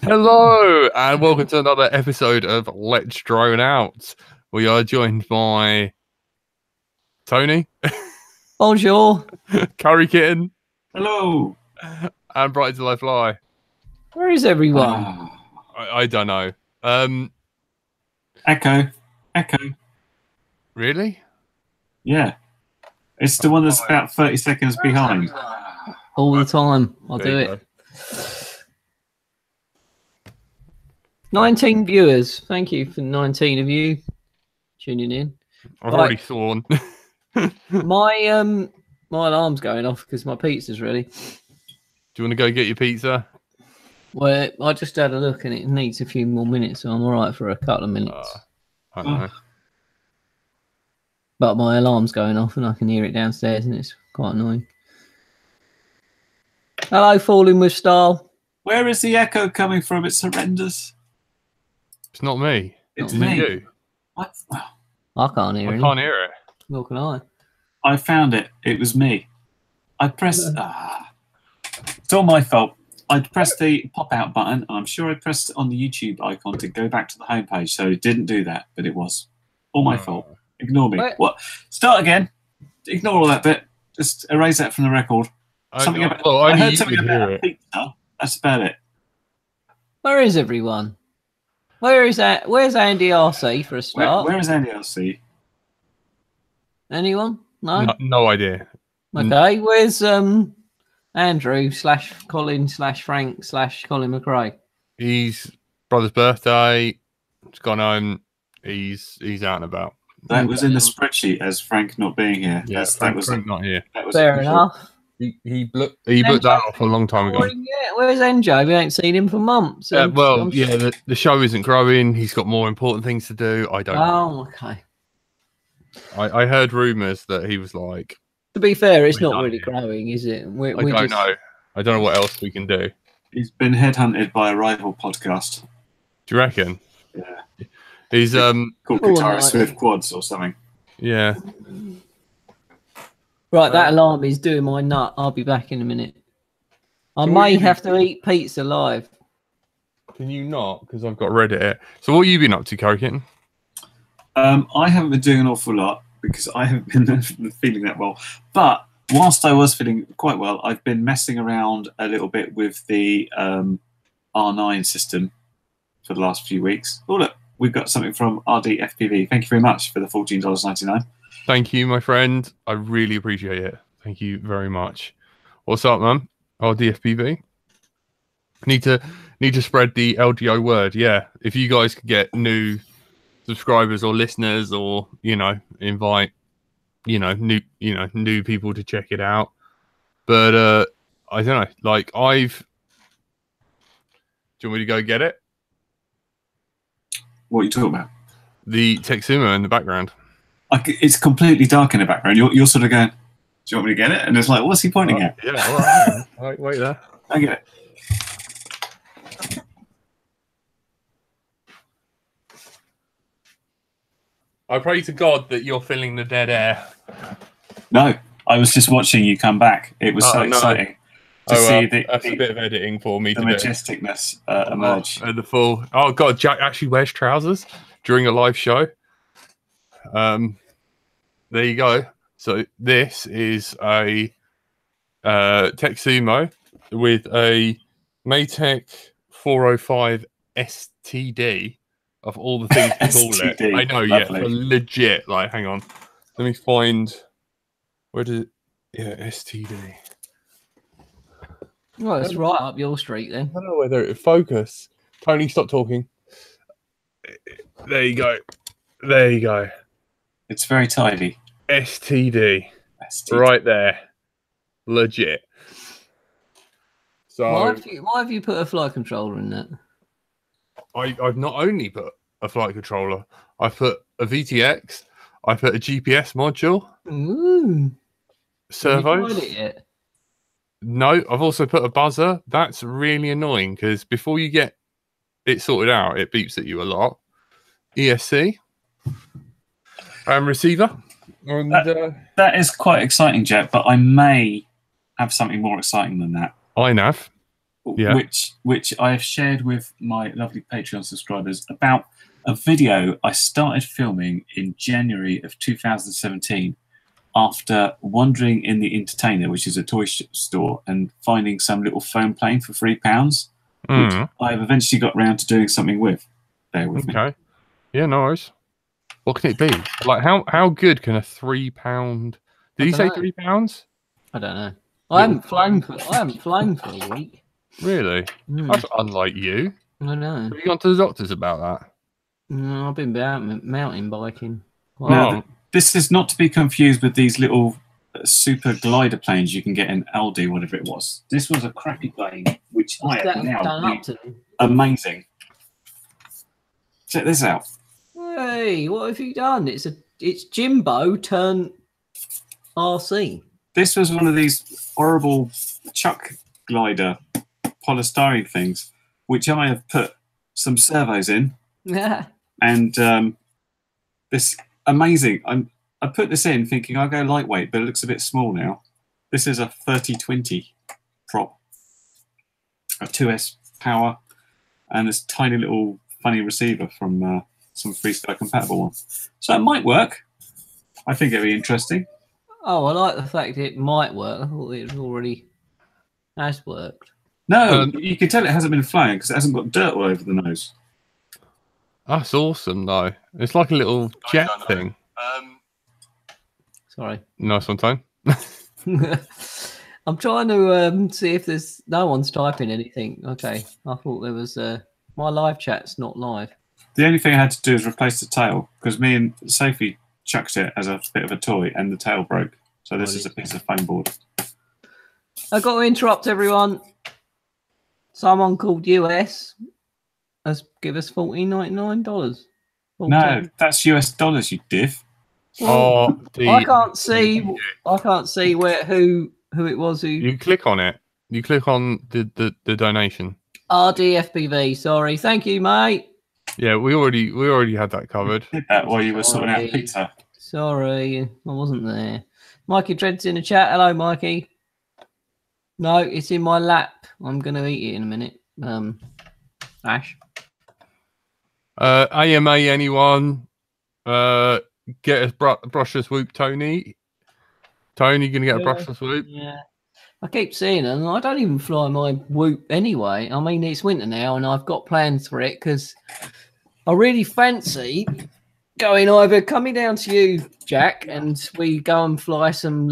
Hello, and welcome to another episode of Let's Drone Out. We are joined by Tony, Bonjour, Curry Kitten, Hello. and Bright to Life Fly. where is everyone? I don't know. Echo. Really? Yeah. It's the one that's about 30 seconds behind. All the time. I'll There do you it. 19 viewers. Thank you for 19 of you tuning in. I've Right. already sworn. My alarm's going off because my pizza's ready. Do you want to go get your pizza? Well, I just had a look and it needs a few more minutes, so I'm all right for a couple of minutes. I don't know. But my alarm's going off and I can hear it downstairs and it's quite annoying. Hello, Falling with Style. Where is the echo coming from? It's horrendous. It's not me. It's Is it me. you? What? I can't hear I it. can't hear it. Nor can I. I found it. It was me. I pressed... It's all my fault. I pressed the pop-out button. And I'm sure I pressed it on the YouTube icon to go back to the homepage, so it didn't do that, but it was all my fault. Ignore me. Wait. What? Start again. Ignore all that bit. Just erase that from the record. Something about... well, I only heard you something could hear about it. pizza. That's about it. Where is everyone? Where is that? Where's Andy RC for a start? Where is Andy LC? Anyone? No? No idea. Okay, where's Andrew / Colin / Frank / Colin McRae? His brother's birthday. He's gone home. He's out and about. That was in the spreadsheet as Frank not being here. Yeah, that was not here. Fair enough. He booked that off a long time ago. Yeah, where's Enjo? We ain't seen him for months. The show isn't growing. He's got more important things to do. I don't know. Oh, okay. I heard rumours that he was like, To be fair, it's We're not done really here. growing, is it? I don't know. I don't know what else we can do. He's been headhunted by a rival podcast. Do you reckon? Yeah. He's Called Oh, Guitarists no. with Quads or something. yeah. Right, that alarm is doing my nut. I'll be back in a minute. I may have to eat pizza live. Can you not? Because I've got Reddit. So what have you been up to, Curry Kitten? I haven't been doing an awful lot because I haven't been feeling that well. But whilst I was feeling quite well, I've been messing around a little bit with the R9 system for the last few weeks. Oh, look, we've got something from RDFPV. Thank you very much for the $14.99. Thank you, my friend. I really appreciate it. Thank you very much. What's up, man? DFPV. Need to spread the LDO word. Yeah. If you guys could get new subscribers or listeners, or invite new people to check it out. But I don't know. Like do you want me to go get it? What are you talking about? The Texuma in the background. It's completely dark in the background. You're sort of going, do you want me to get it? And it's like, what's he pointing at? Yeah. All right. All right, wait there. I get it. I pray to God that you're filling the dead air. No, I was just watching you come back. It was so exciting to see that's a bit of editing for me the to do. majesticness emerge. The full. Oh God, Jack actually wears trousers during a live show. There you go. So this is a Texumo with a Maytech 405 STD of all the things to call it. STD, I know, lovely. yeah, legit. Like, hang on, let me find where did it? Yeah, STD. Well, it's right up your street then. I don't know whether it focus. Tony, stop talking. There you go. There you go. It's very tidy. STD. STD. Right there. Legit. So Why have you put a flight controller in that? I've not only put a flight controller, I've put a VTX, I put a GPS module, Ooh. servos. Have you tried it yet? No, I've also put a buzzer. That's really annoying because before you get it sorted out, it beeps at you a lot. ESC. Receiver. And, That is quite exciting, Jet, but I may have something more exciting than that. iNav. Yeah. which I have shared with my lovely Patreon subscribers about a video I started filming in January of 2017 after wandering in the Entertainer, which is a toy store, and finding some little foam plane for £3, which I have eventually got round to doing something with. Bear with me. Okay. Yeah, no worries. What can it be? Like, how good can a £3... Did you say £3? I don't know. I haven't flown for a week. Really? That's unlike you. I know. Have you gone to the doctors about that? No, I've been mountain biking. Now, this is not to be confused with these little super glider planes you can get in LD, whatever it was. This was a crappy plane, which I have now. Amazing. Check this out. Hey, what have you done? It's Jimbo turned RC. This was one of these horrible chuck glider polystyrene things, which I have put some servos in. Yeah. And this amazing. I put this in thinking I'll go lightweight, but it looks a bit small now. This is a 3020 prop, a 2S power, and this tiny little funny receiver from some freestyle compatible one. So it might work. I think it'd be interesting. Oh, I like the fact it might work. I thought it already has worked. No, you can tell it hasn't been flying because it hasn't got dirt all over the nose. That's awesome, though. It's like a little jet thing. Sorry. Nice one, Tone. I'm trying to see if there's no one's typing anything. Okay, I thought there was my live chat's not live. The only thing I had to do is replace the tail because me and Sophie chucked it as a bit of a toy and the tail broke. So this is a piece of foam board. I've got to interrupt everyone. Someone called US has give us $14.99. No, that's US dollars, you div. Well, I can't see where who it was who. You click on it. You click on the donation. RDFBV. Sorry, thank you, mate. Yeah, we already had that covered. Did that while you were sorting out pizza. Sorry, I wasn't there. Mikey Dread's in the chat. Hello, Mikey. No, it's in my lap. I'm gonna eat it in a minute. Ash. AMA anyone? Get a brushless whoop, Tony. Tony, gonna get a brushless whoop? Yeah. I keep seeing them. I don't even fly my whoop anyway. I mean, it's winter now, and I've got plans for it because I really fancy going either coming down to you, Jack, and we go and fly some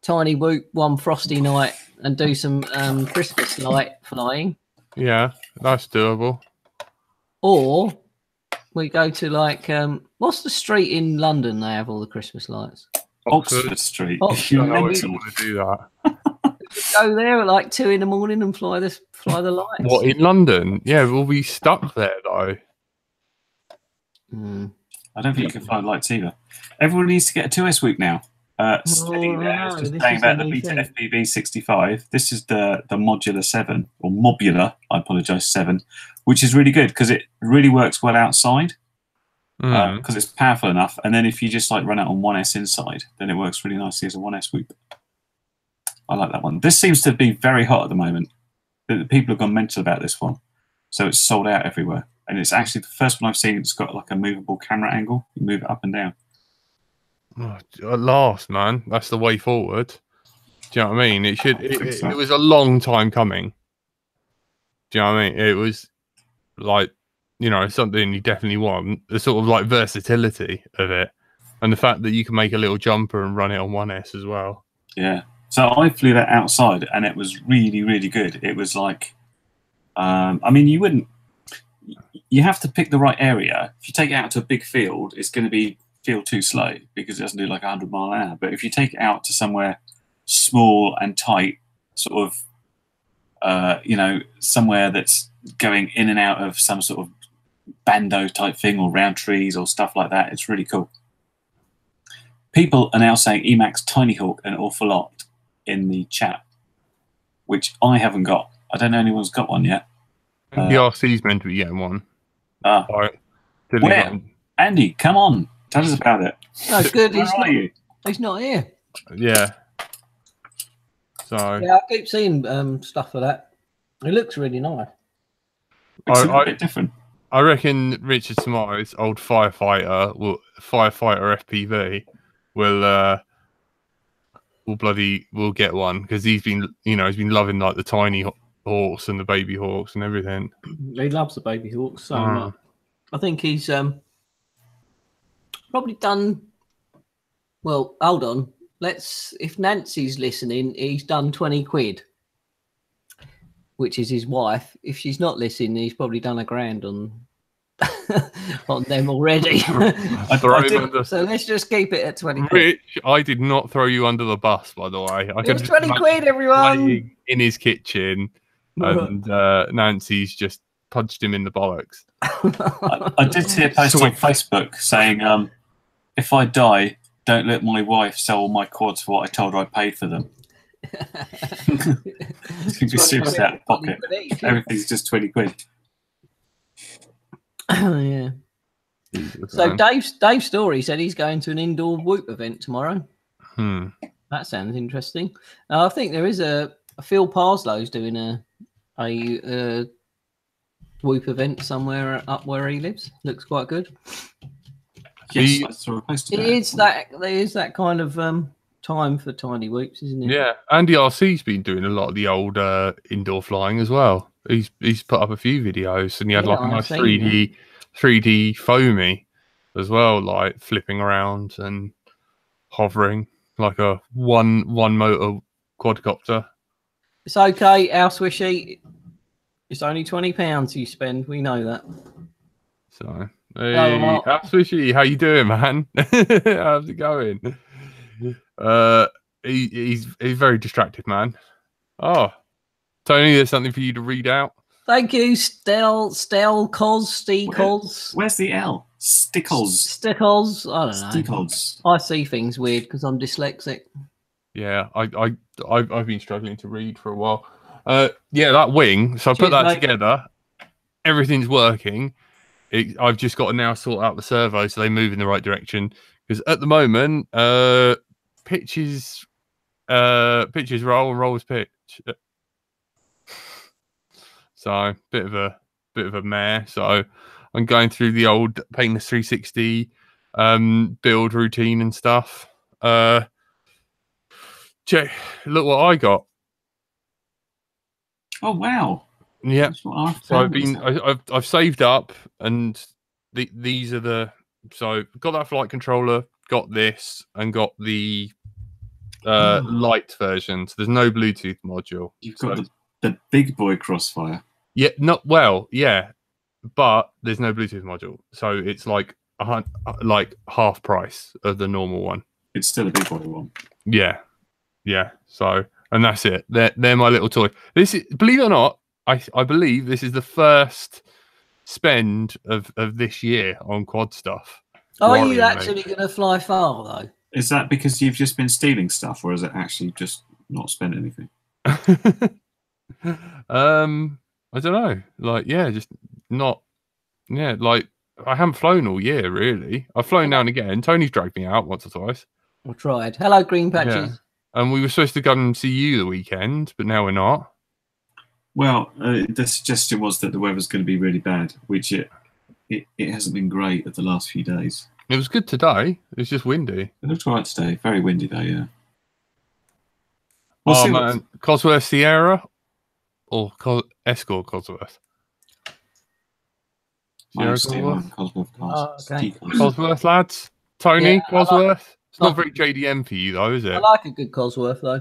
tiny whoop one frosty night and do some Christmas light flying. Yeah, that's doable. Or we go to like what's the street in London they have all the Christmas lights? Oxford Street. I want to do that. Go there at like 2 a.m. and fly the lights. What, in London? Yeah, we'll be stuck there though. I don't think you can fly lights either. Everyone needs to get a 2S whoop now. Steady there is just saying about the Beta FPV 65. This is the Modular 7 or Mobula. I apologise, 7, which is really good because it really works well outside. Because it's powerful enough, and then if you just like run it on 1S inside, then it works really nicely as a 1S whoop. I like that one. This seems to be very hot at the moment. The people have gone mental about this one, so it's sold out everywhere. And it's actually the first one I've seen. It's got like a movable camera angle. You move it up and down. Oh, at last, man, that's the way forward. Do you know what I mean? It was a long time coming. Do you know what I mean? It was like, you know, something you definitely want, the sort of like versatility of it, and the fact that you can make a little jumper and run it on 1S as well. Yeah. So I flew that outside, and it was really, really good. It was like, I mean, you have to pick the right area. If you take it out to a big field, it's going to feel too slow because it doesn't do like 100 mile an hour. But if you take it out to somewhere small and tight, sort of, you know, somewhere that's going in and out of some sort of bando type thing or round trees or stuff like that, it's really cool. People are now saying Emacs Tiny Hawk an awful lot in the chat, which I haven't got. I don't know anyone's got one yet. PRC's meant to be getting one. Where? Andy, come on, tell us about it. No, good. Where are you? He's not here. Yeah. So Yeah, I keep seeing stuff for that. It looks really nice. It's a little bit different. I reckon Richard Tomorrow's old firefighter FPV will get one because he's been loving like the tiny hawks and the baby hawks and everything. He loves the baby hawks so much. I think he's probably done well. Hold on, if Nancy's listening, he's done 20 quid, which is his wife. If she's not listening, he's probably done £1,000 on them already. So let's just keep it at 20 quid. Rich, I did not throw you under the bus, by the way. It was 20 quid, everyone. In his kitchen, and Nancy's just punched him in the bollocks. I did see a post on Facebook saying, if I die, don't let my wife sell all my quads for what I told her I paid for them. It's going to be super out of pocket. Everything's just 20 quid. Yeah. So Dave Story said he's going to an indoor whoop event tomorrow. That sounds interesting. I think there is a Phil Parslow's doing a whoop event somewhere up where he lives. Looks quite good. Yes, I saw a post about it. There is that kind of time for tiny whoops, isn't it? Yeah, Andy RC's been doing a lot of the old indoor flying as well. He's put up a few videos, and he had like a nice 3D foamy as well, like flipping around and hovering like a one motor quadcopter. It's okay, our swishy. It's only £20 you spend. We know that. So, hey, Swishy, how you doing, man? How's it going? He's very distracted, man. Oh, Tony, there's something for you to read out. Thank you, Stickles. Where's the L? Stickles. I don't know. Stickles. I see things weird because I'm dyslexic. Yeah, I've been struggling to read for a while. Yeah, that wing. So I put that together. Everything's working. I've just got to now sort out the servo so they move in the right direction. Because at the moment, pitches roll and rolls pitch. So bit of a mare. So I'm going through the old Painless 360 build routine and stuff. Check. Look what I got. Oh wow! Yeah. So I've saved up, and these are the got that flight controller, got this, and got the light version. So there's no Bluetooth module. You've got the big boy Crossfire. Yeah, but there's no Bluetooth module, so it's like half price of the normal one. It's still a big boy one. Yeah. So, and that's it. They're my little toy. This is, believe it or not, I believe this is the first spend of this year on quad stuff. Are you actually going to fly far though? Is that because you've just been stealing stuff, or is it actually just not spent anything? I don't know. Like, yeah, just not. Yeah, like I haven't flown all year really. I've flown now and again. Tony's dragged me out once or twice. I tried. Hello, Green Patches. Yeah. And we were supposed to come and see you the weekend, but now we're not. Well, the suggestion was that the weather's going to be really bad, which it hasn't been great at the last few days. It was good today. It was just windy. It looked all right today. Very windy though, yeah. Oh man, Cosworth Sierra or Escort Cosworth? Cosworth lads. Tony, yeah, Cosworth. It's not very JDM for you though, is it? I like a good Cosworth though.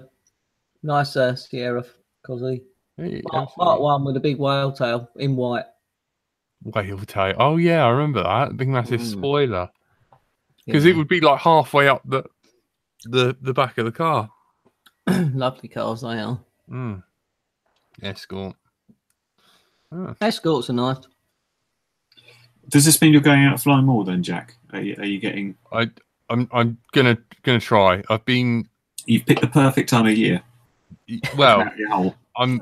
Nice Sierra Cosy. Hey, Mark 1 with a big whale tail in white. Whale tail. Oh yeah, I remember that. Big massive spoiler. Because it would be like halfway up the back of the car. Lovely cars they are. Escort. Oh. Escorts are nice. Does this mean you're going out flying more then, Jack? Are you getting? I'm gonna try. You've picked the perfect time of year. Well, I'm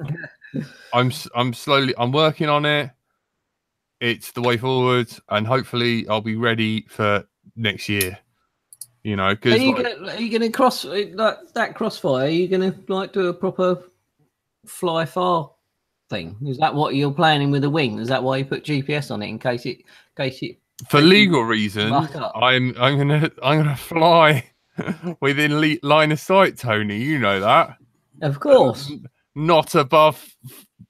slowly. I'm working on it. It's the way forward, and hopefully I'll be ready for next year. You know, Are because you gonna cross like that crossfire? Are you gonna like do a proper fly far thing? Is that what you're planning with the wing? Is that why you put GPS on it in case it for legal reasons, I'm gonna fly within line of sight, Tony. You know that. Of course. Not above.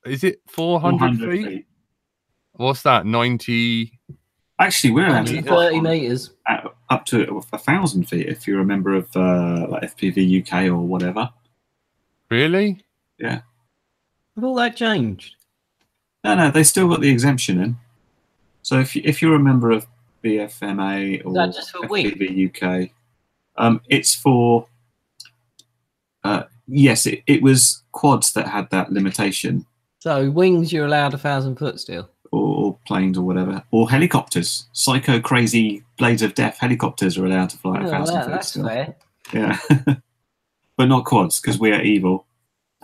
Is it 400 feet? feet. What's that? 90. Actually, we're allowed to 30 meters. Up to 1,000 feet if you're a member of like FPV UK or whatever. Really? Yeah. Have all that changed? No, they still got the exemption in. So if you're a member of BFMA or that just for FPV UK, it's for. Yes, it was quads that had that limitation. So wings, you're allowed 1,000 foot still. Or planes or whatever, or helicopters. Psycho crazy blades of death helicopters are allowed to fly at 1,000 feet. That's still. fair. Yeah, but not quads because we are evil,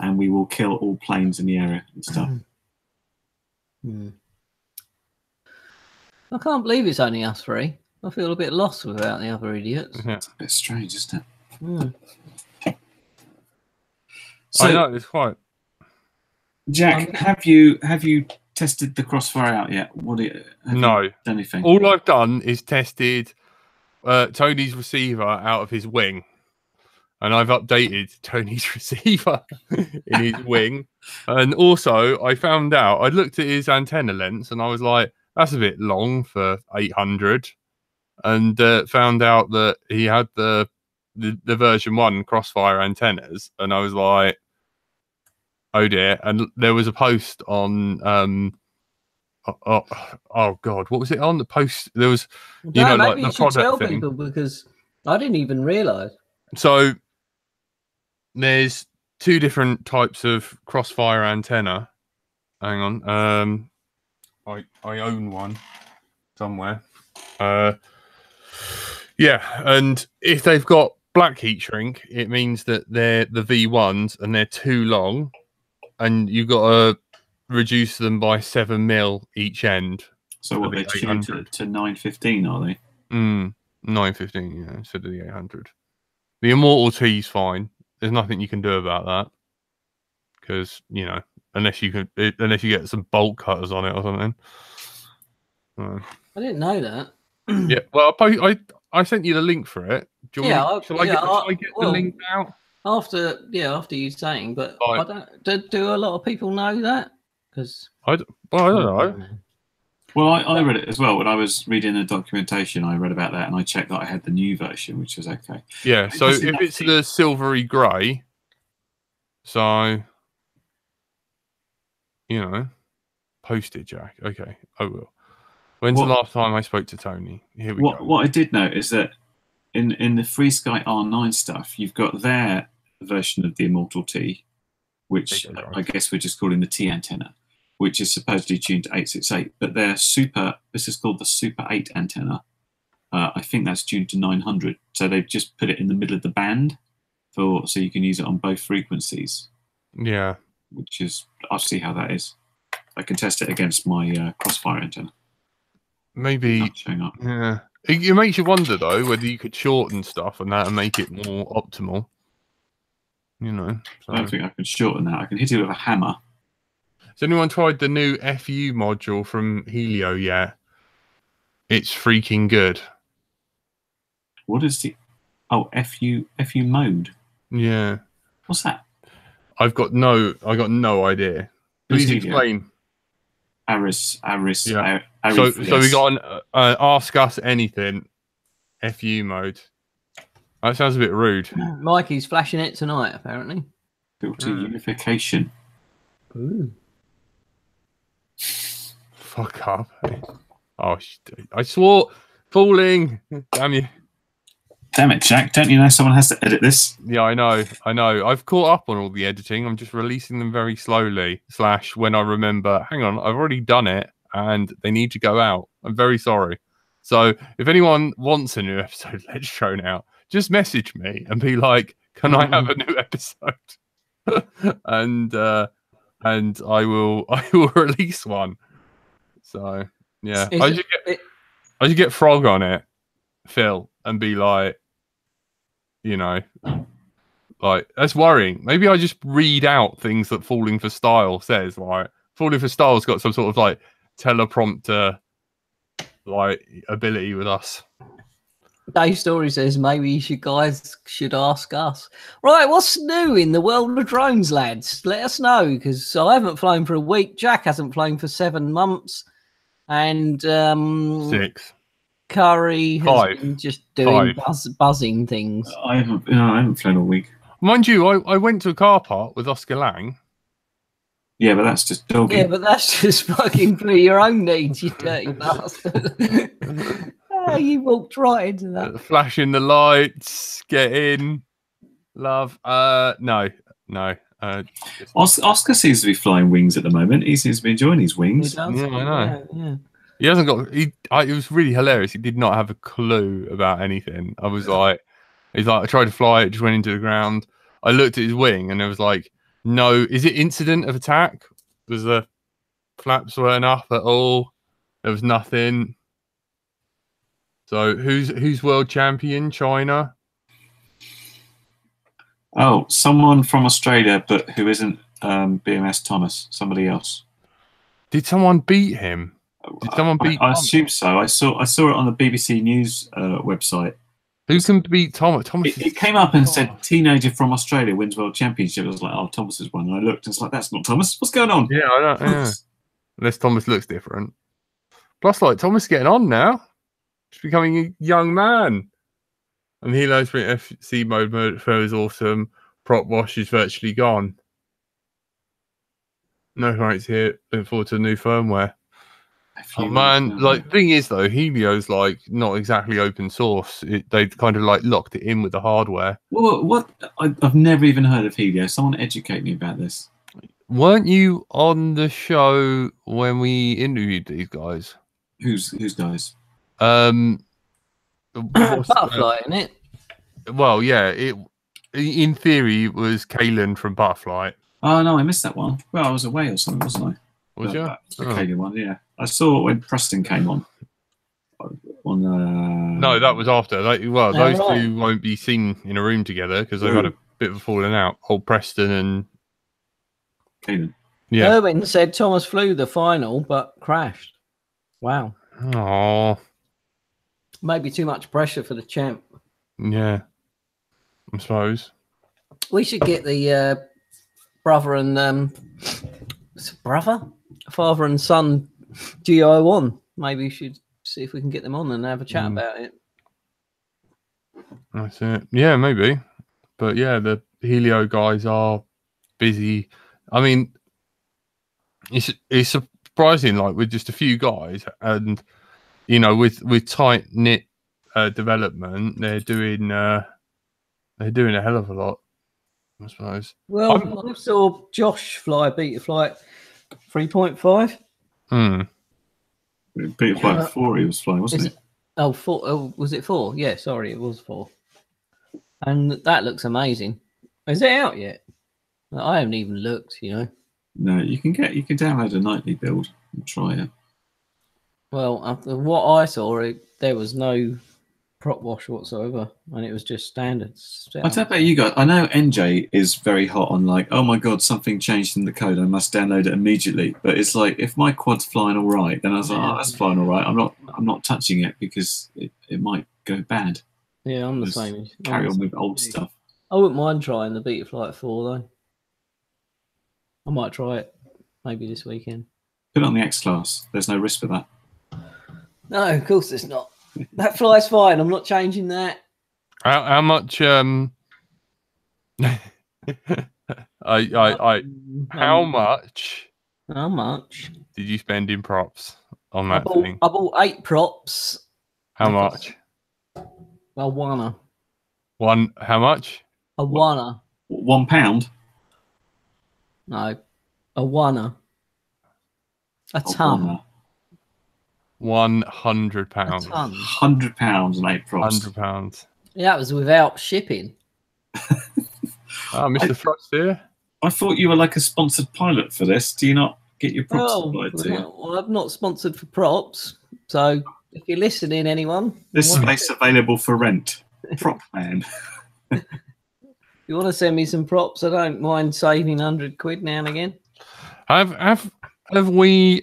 and we will kill all planes in the area and stuff. I can't believe it's only us three. I feel a bit lost without the other idiots. Yeah. It's a bit strange, isn't it? So, I know it's quite. Jack, have you tested the Crossfire out yet? Have you done anything? All I've done is tested Tony's receiver out of his wing, and I've updated Tony's receiver in his wing. And also, I found out I looked at his antenna lengths, and I was like, "That's a bit long for 800." And found out that he had the version 1 Crossfire antennas, and I was like, oh dear. And there was a post on oh god, what was it on the post? There was like the product thing. People, because I didn't even realize. So there's 2 different types of Crossfire antenna. Hang on, I own one somewhere. Yeah, and if they've got black heat shrink, it means that they're the V1s and they're too long, and you've got to reduce them by 7 mil each end. So what, they're tuned to 915, are they? 915, yeah, instead of the 800. The Immortal T's fine. There's nothing you can do about that, because unless you get some bolt cutters on it or something. I didn't know that. Yeah, well, I sent you the link for it. Shall I get the link out? After you saying, but I don't. Do a lot of people know that? Because I don't know. Well, I read it as well. When I was reading the documentation, I read about that, and I checked that I had the new version, which was okay. Yeah, so if it's the silvery grey, so post it, Jack. Okay, I will. When's the last time I spoke to Tony? Here we go. What I did note is that in the Free Sky R9 stuff, you've got their version of the Immortal T, which I guess we're just calling the T antenna, which is supposedly tuned to 868. But this is called the Super 8 antenna. I think that's tuned to 900. So they've just put it in the middle of the band so you can use it on both frequencies. Yeah. Which is, I'll see how that is. I can test it against my Crossfire antenna. Maybe, yeah. It makes you wonder though whether you could shorten stuff and that and make it more optimal. So. I don't think I can shorten that. I can hit it with a hammer. Has anyone tried the new FU module from Helio yet? It's freaking good. What is the FU mode? Yeah. What's that? I got no idea. Please explain. Aris. Yeah. So we got an ask us anything FU mode. That sounds a bit rude. Mikey's flashing it tonight, apparently. Filter unification. Ooh. Fuck up. Oh, I swore. Falling. Damn you. Damn it, Jack. Don't you know someone has to edit this? Yeah, I know. I've caught up on all the editing. I'm just releasing them very slowly. / when I remember, hang on, I've already done it and they need to go out. I'm very sorry. So if anyone wants a new episode, Let's Drone Out, just message me and be like, can I have a new episode? and I will release one. So yeah. I should get Frog on it, Phil, and be like, you know, like that's worrying. Maybe I just read out things that Falling for Style says. Like Falling for Style's got some sort of like teleprompter like ability with us. Dave Story says maybe you guys should ask us. Right, what's new in the world of drones, lads? Let us know, because I haven't flown for a week. Jack hasn't flown for 7 months, and 6. Curry has 5. been just doing 5. buzzing things. I haven't flown all week. Mind you, I went to a car park with Oscar Lang. Yeah, but that's just dogging. Yeah, but that's just fucking for your own needs, you dirty bastard. Oh, you walked right into that. Flashing the lights, get in, love. No. Oscar seems to be flying wings at the moment. He seems to be enjoying his wings. He does. Yeah, I know. Yeah. He hasn't got. It was really hilarious. He did not have a clue about anything. I was like, he's like, I tried to fly it, just went into the ground. I looked at his wing, and there was like, no. Is it incident of attack? Was the flaps weren't up at all? There was nothing. So who's world champion? China. Oh, someone from Australia, but who isn't BMS Thomas? Somebody else. Did someone beat him? Did someone beat? I assume so. I saw it on the BBC News website. Who can beat Thomas? It came up and said teenager from Australia wins world championship. I was like, oh, Thomas has won. And I looked and it's like, that's not Thomas. What's going on? Yeah, I don't. Yeah. Unless Thomas looks different. Plus, like Thomas is getting on now. He's becoming a young man. And Helo Sprint FC mode flow is awesome. Prop wash is virtually gone. No rights here. Looking forward to new firmware. Oh man, like the thing is though, Helio's like not exactly open source. They kind of like locked it in with the hardware. Well, what? I've never even heard of Helio. Someone educate me about this. Weren't you on the show when we interviewed these guys? Who's guys? Butterfly, isn't it? Well, yeah. In theory, it was Kalen from Butterfly. Oh no, I missed that one. Well, I was away or something, wasn't I? Was you? The Kalen one, yeah. I saw it when Preston came on. No, that was after. Those two won't be seen in a room together because they've had a bit of a falling out. Old Preston and Kalen. Yeah. Erwin said Thomas flew the final but crashed. Wow. Oh. Maybe too much pressure for the champ. Yeah. I suppose. We should get the father and son GIO on. Maybe we should see if we can get them on and have a chat about it. That's it. Yeah, maybe. But yeah, the Helio guys are busy. I mean, it's surprising, like with just a few guys, and you know, with tight knit development, they're doing a hell of a lot, I suppose. Well, I saw Josh fly Beta Flight 3.5. Beta Flight 4 he was flying, wasn't it? Oh, 4. Oh, was it 4? Yeah, sorry, it was 4. And that looks amazing. Is it out yet? I haven't even looked, you know. No, you can download a nightly build and try it. Well, what I saw, there was no prop wash whatsoever, and it was just standard. I don't know about you guys. I know NJ is very hot on like, oh my god, something changed in the code. I must download it immediately. But it's like if my quad's flying all right, then I was like, oh, that's flying all right. I'm not touching it because it might go bad. Yeah, I'm the same. Carry on with old stuff. I wouldn't mind trying the Beta Flight 4 though. I might try it maybe this weekend. Put it on the X class. There's no risk for that. No, of course there's not. That flies fine. I'm not changing that. How much? How much? How much did you spend in props on that thing? I bought 8 props. How much? A wanna. One? How much? A wanna. £1? No, a wanna. A ton. £100. £100 and 8 props. £100. Yeah, that was without shipping. Mr. Frost here. I thought you were like a sponsored pilot for this. Do you not get your props supplied to you? Well, I'm not sponsored for props, so if you're listening, anyone, this space available for rent. Prop man. You want to send me some props? I don't mind saving 100 quid now and again. Have me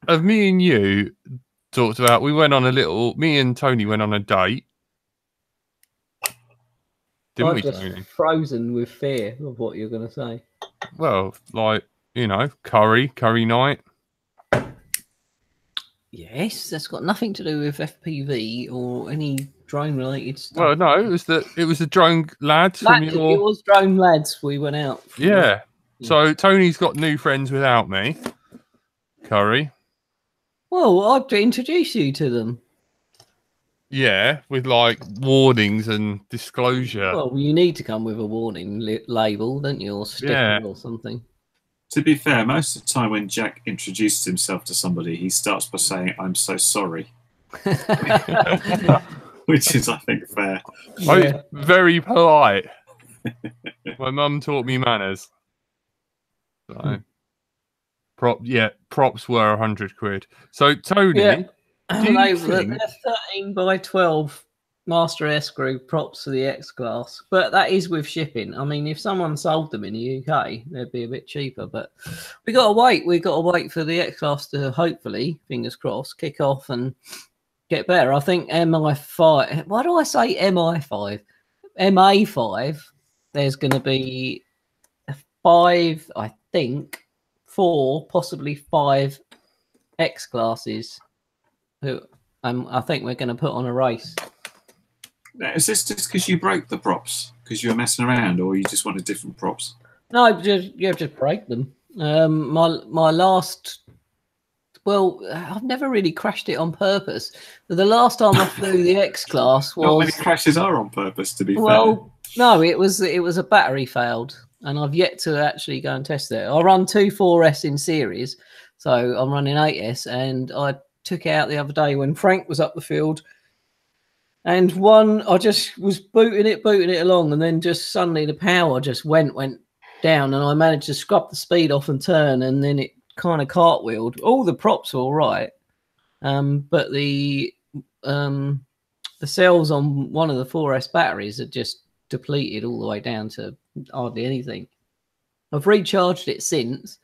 and you talked about? We went on a little. Me and Tony went on a date, didn't I've we, just Tony? frozen with fear of what you're going to say. Well, like, you know, curry night. Yes, that's got nothing to do with FPV or any drone related stuff. Well, no, it was the drone lads from It your. was drone lads. We went out. Yeah. So Tony's got new friends without me. Curry. Well, I've to introduce you to them. Yeah, with like warnings and disclosure. Well, you need to come with a warning label, don't you, or sticker or something. To be fair, most of the time when Jack introduces himself to somebody, he starts by saying, "I'm so sorry," which is, I think, fair. Yeah. Very polite. My mum taught me manners. So, props were 100 quid. So Tony, yeah. they're 13 by 12 Master S Group props for the X Class, but that is with shipping. I mean, if someone sold them in the UK, they'd be a bit cheaper. But we got to wait. We got to wait for the X Class to hopefully, fingers crossed, kick off and get better. I think MI5. Why do I say MI5? MA5. There's going to be 5, I think, 4, possibly 5 X classes. Who I think we're going to put on a race. Is this just because you broke the props? Because you were messing around, or you just wanted different props? No, just break them. My last. Well, I've never really crashed it on purpose. The last time I flew the X class was. Not many crashes are on purpose, to be fair. Well, no, it was a battery failed, and I've yet to actually go and test it. I run 2 4S in series, so I'm running 8S, and I took it out the other day when Frank was up the field. And I just was booting it along, and then just suddenly the power just went down, and I managed to scrub the speed off and turn, and then it kind of cartwheeled. All the props were all right, but the cells on one of the 4S batteries had just depleted all the way down to hardly anything. I've recharged it since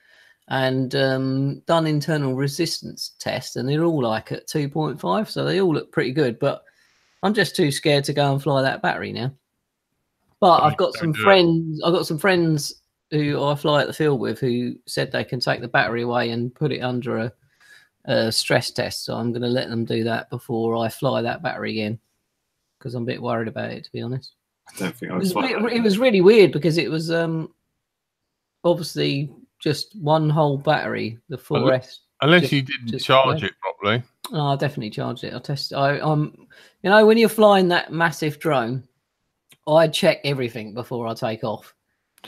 and done internal resistance tests, and they're all like at 2.5, so they all look pretty good, but I'm just too scared to go and fly that battery now. But I've got some friends. I've got some friends who I fly at the field with who said they can take the battery away and put it under a stress test. So I'm going to let them do that before I fly that battery again, because I'm a bit worried about it, to be honest. I don't think it was really weird because it was obviously just one whole battery, the 4S. Unless you didn't charge it properly. Oh, I definitely charged it. I tested. You know, when you're flying that massive drone, I check everything before I take off.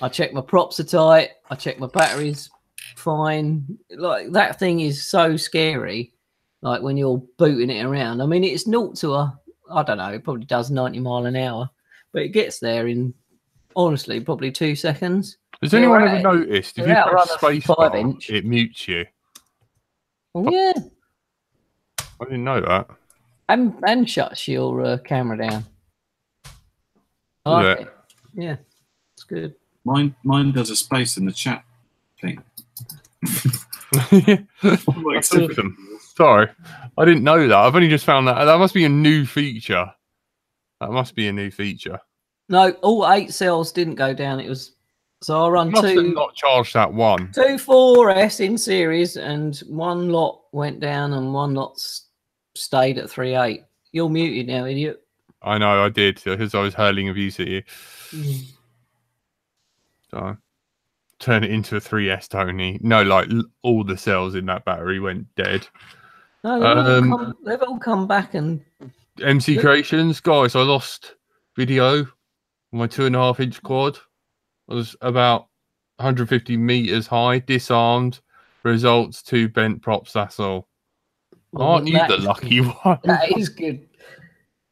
I check my props are tight. I check my batteries fine. Like, that thing is so scary. Like, when you're booting it around. I mean, it's 0 to I don't know, it probably does 90 miles an hour, but it gets there in, honestly, probably 2 seconds. Has anyone ever noticed if you press space bar, it mutes you? Oh yeah, I didn't know that. And shuts your camera down. Yeah, it's good. Mine does a space in the chat thing. Awesome. Sorry, I didn't know that. I've only just found that. That must be a new feature. No, all 8 cells didn't go down. It was so I run must have not charged that one. 2 4S in series, and 1 lot went down and 1 lot stayed at 3.8. You're muted now, idiot. I know, I did, because I was hurling abuse at you. So turn it into a 3S, Tony. No, like all the cells in that battery went dead. No, they've all come back. And MC Creations, guys, I lost video on my 2.5-inch quad. I was about 150 meters high, disarmed. Results 2 bent props. That's all. Well, aren't you the lucky one? That is good.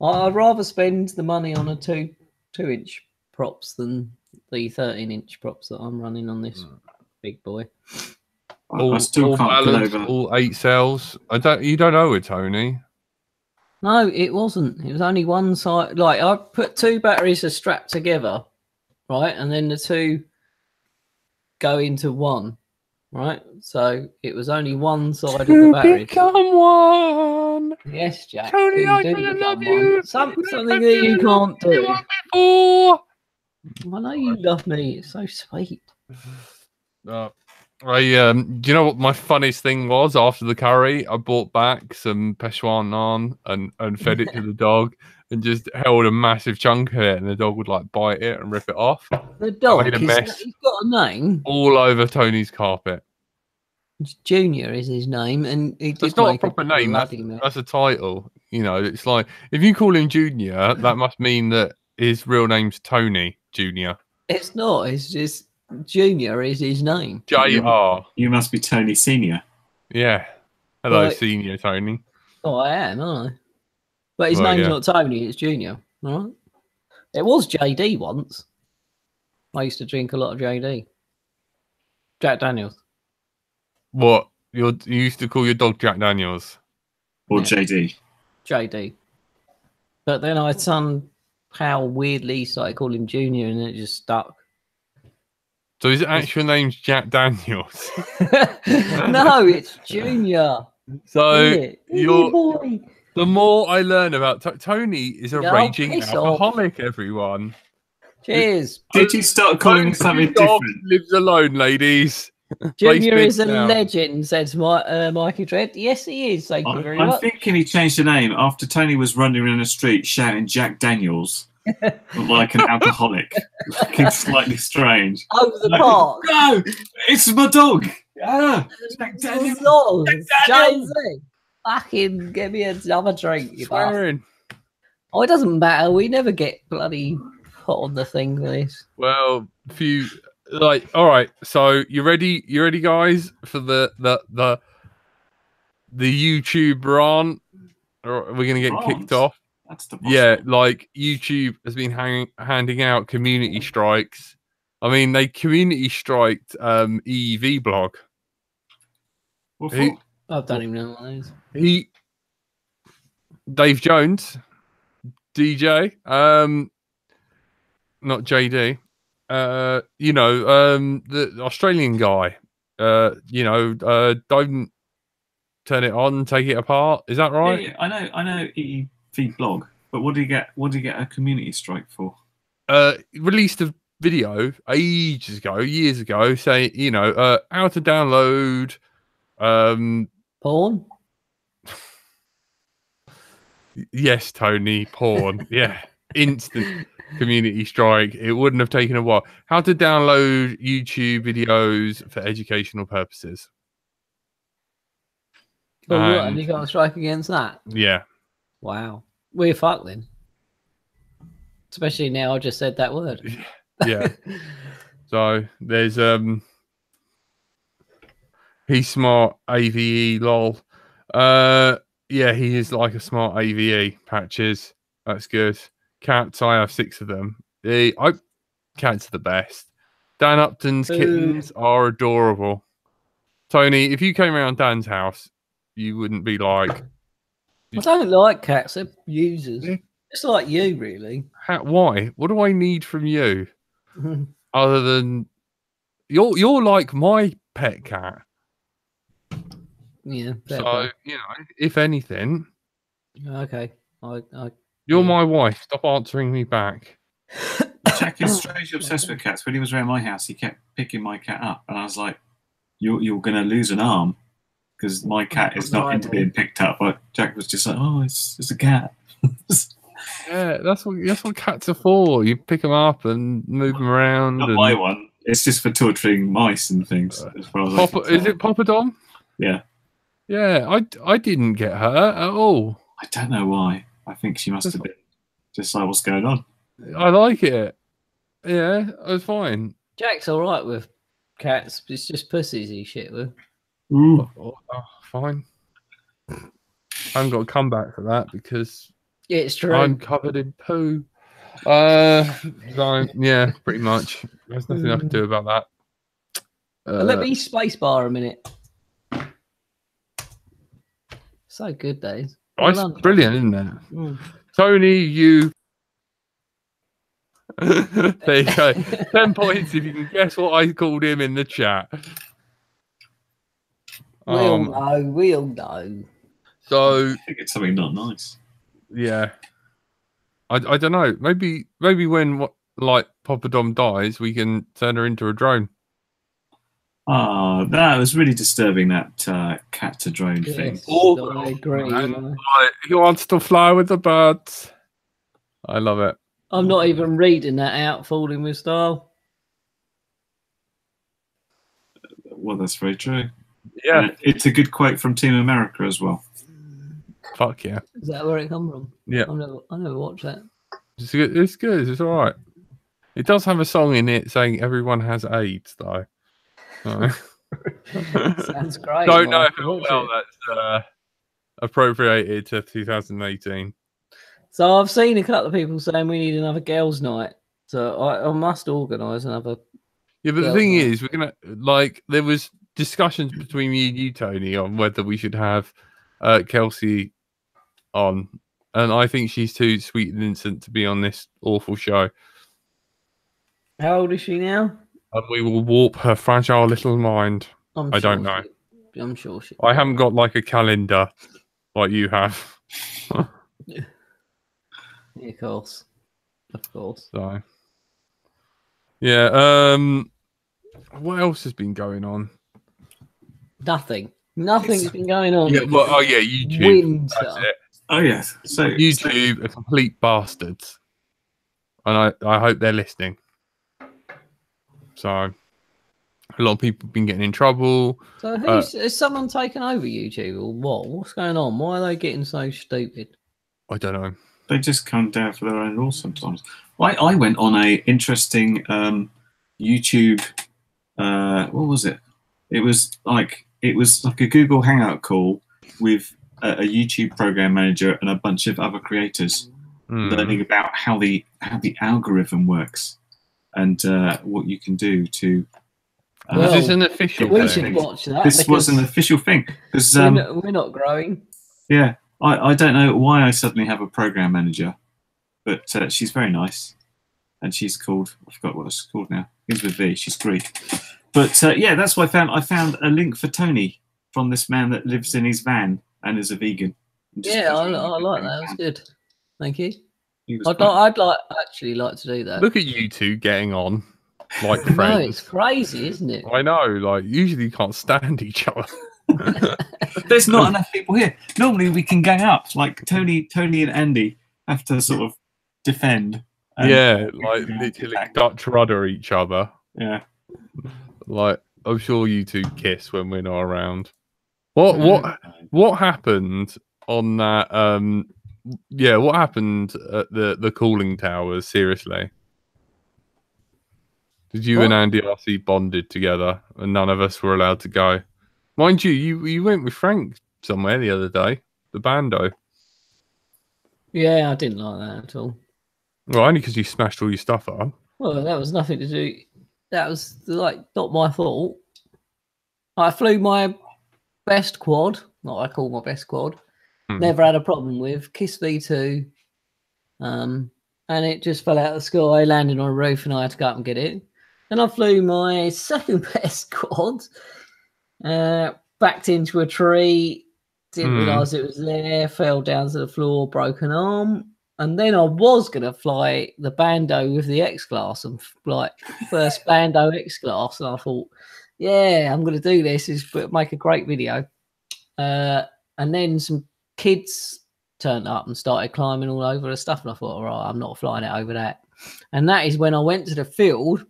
I'd rather spend the money on a 2-inch props than the 13-inch props that I'm running on this big boy. I still can't get over all 8 cells. You don't know it, Tony. No, it wasn't. It was only one side. Like I put 2 batteries are strapped together, right, and then the 2 go into one, right. So it was only one side of the battery. Become one. Yes, Jack. Tony, you I do gonna love become you. one. Something that you can't do. Before. I know you love me. It's so sweet. Do you know what my funniest thing was after the curry? I brought back some Peshwan naan and fed it to the dog and just held a massive chunk of it, and the dog would like bite it and rip it off. The dog, I made a mess he's got a name. all over Tony's carpet. Junior is his name, and he did That's not a make proper name. bloody mess. That's a title. You know, it's like if you call him Junior, that must mean that his real name's Tony Junior. It's not. It's just Junior is his name. JR. You must be Tony Senior. Yeah. Hello, Right. Senior Tony. Oh, I am, aren't I? But his Well, name's yeah. not Tony. It's Junior. All right. It was JD once. I used to drink a lot of JD. Jack Daniels. What? You used to call your dog Jack Daniels? Or Yeah. JD. JD. But then I somehow weirdly started calling him Junior, and it just stuck. So his actual name's Jack Daniels. No, it's Junior. So Isn't it? you're Boy. the more I learn about Tony is a No, raging piss off. alcoholic. Everyone. Cheers. Did you start calling him something Dog different? lives alone, ladies. Junior Place is a bids now. legend, says Mikey Dredd. Yes, he is. Thank you very I'm much. thinking he changed the name after Tony was running around the street shouting Jack Daniels like an alcoholic. Looking slightly strange. Over the park. No, it's my dog. Ah, Jack Daniels. Lord, Daniels. Jay-Z. Fucking give me another drink. You bastard. Swearing. Oh, it doesn't matter. We never get bloody put on the thing for this. Well, all right. So you ready? You ready, guys, for the YouTube rant? Or are we gonna get kicked Rant? off? That's the Yeah, possible. like YouTube has been handing out community strikes. I mean, they community striked EEV blog. What Who- for? I don't even know what that is. Dave Jones, DJ, not JD. The Australian guy. Don't turn it on, take it apart. Is that right? Yeah, I know EEV blog, but what do you get? What do you get a community strike for? Released a video ages ago, years ago, saying how to download. Porn? Yes, Tony, porn. Yeah, instant community strike. It wouldn't have taken a while. How to download YouTube videos for educational purposes. Well, what, And- and you got a strike against that? Yeah. Wow. We're fucked then. Especially now I just said that word. Yeah. So there's he's smart AVE lol. Yeah, he is like a smart AVE patches. That's good. Cats, I have 6 of them. Cats are the best. Dan Upton's kittens are adorable. Tony, if you came around Dan's house, you wouldn't be like, I don't like cats. They're users. Yeah. Just like you, really. why? What do I need from you other than you're like my pet cat? Yeah. fair So play. if anything, Okay. you're Yeah. my wife. Stop answering me back. Jack is strangely obsessed with cats. When he was around my house, he kept picking my cat up, and I was like, "You're going to lose an arm because my cat is not into being picked up." But Jack was just like, "Oh, it's a cat." Yeah, that's what cats are for. You pick them up and move them around. Not and... my one. It's just for torturing mice and things. As far as I can Is tell. it Papa Dom? Yeah. Yeah, I didn't get hurt at all. I don't know why. I think she must have been just like, "What's going on?" I like it. Yeah, I was fine. Jack's all right with cats. It's just pussies he shit with. Ooh. Oh, fine. I haven't got a comeback for that because Yeah, it's true. I'm covered in poo. So, yeah, pretty much. There's nothing I can do about that. Let me spacebar a minute. So good, Dave. Well It's done, brilliant, isn't it? Mm. Tony, you. There you go. 10 points if you can guess what I called him in the chat. We all know. We all know. So I think it's something not nice. yeah, I don't know. Maybe when like Papa Dom dies, we can turn her into a drone. Ah, that was really disturbing. That cat to drone thing. Yes, Awful, I agree. man. You know. Like, he wants to fly with the birds. I love it. I'm not even reading that out, falling with style. Well, that's very true. Yeah. And it's a good quote from Team America as well. Fuck yeah. Is that where it come from? Yeah. I never watched that. It's good. It's good. It's all right. It does have a song in it saying everyone has AIDS, though. Sounds great. Don't know I'll have to how watch well it. that's appropriated to 2018. So I've seen a couple of people saying we need another girls' night. So I must organise another. Yeah, but the girls' thing night. is, we're gonna like there was discussions between me and you, Tony, on whether we should have Kelsey on, and I think she's too sweet and innocent to be on this awful show. How old is she now? And we will warp her fragile little mind. I'm I sure don't know. I'm sure she. I haven't got like a calendar like you have. Yeah, of course. Of course. So yeah, what else has been going on? Nothing. Nothing's been going on. Yeah, well, oh yeah, YouTube. Winter. That's it. Oh yes. So YouTube are complete bastards, and I hope they're listening. So a lot of people have been getting in trouble. So has someone taken over YouTube or what? What's going on? Why are they getting so stupid? I don't know. they just come down for their own rules sometimes. I went on a interesting YouTube. What was it? It was like a Google Hangout call with a YouTube program manager and a bunch of other creators learning about how the algorithm works and what you can do to. Well, this is an official we thing. should watch that. This was an official thing because we're not growing. Yeah, I don't know why I suddenly have a program manager, but she's very nice, and she's called, I forgot what it's called now. It's with V. She's Greek, but yeah, that's what I found. I found a link for Tony from this man that lives in his van and is a vegan. Yeah, I like that. That's good. Thank you. I'd actually like to do that. Look at you two getting on like No, friends. it's crazy, isn't it? I know. Like usually you can't stand each other. There's not enough people here. Normally we can gang up. Like Tony and Andy have to sort of defend. Yeah, like literally Dutch rudder each other. Yeah. Like I'm sure you two kiss when we're not around. What happened on that? Yeah, what happened at the cooling towers? Seriously, did you and Andy RC bonded together, and none of us were allowed to go? Mind you, you went with Frank somewhere the other day, the bando. Yeah, I didn't like that at all. Well, only because you smashed all your stuff up. Well, that was nothing to do. That was like not my fault. I flew my best quad, what I call my best quad. Never had a problem with Kiss V2, and it just fell out of the sky, landed on a roof, and I had to go up and get it. Then I flew my second best quad, backed into a tree, didn't realise it was there, fell down to the floor, broken arm. And then I was going to fly the Bando with the X-Class and like first Bando X-Class. And I thought, yeah, I'm going to do this, make a great video. And then some kids turned up and started climbing all over the stuff. And I thought, all right, I'm not flying it over that. And that is when I went to the field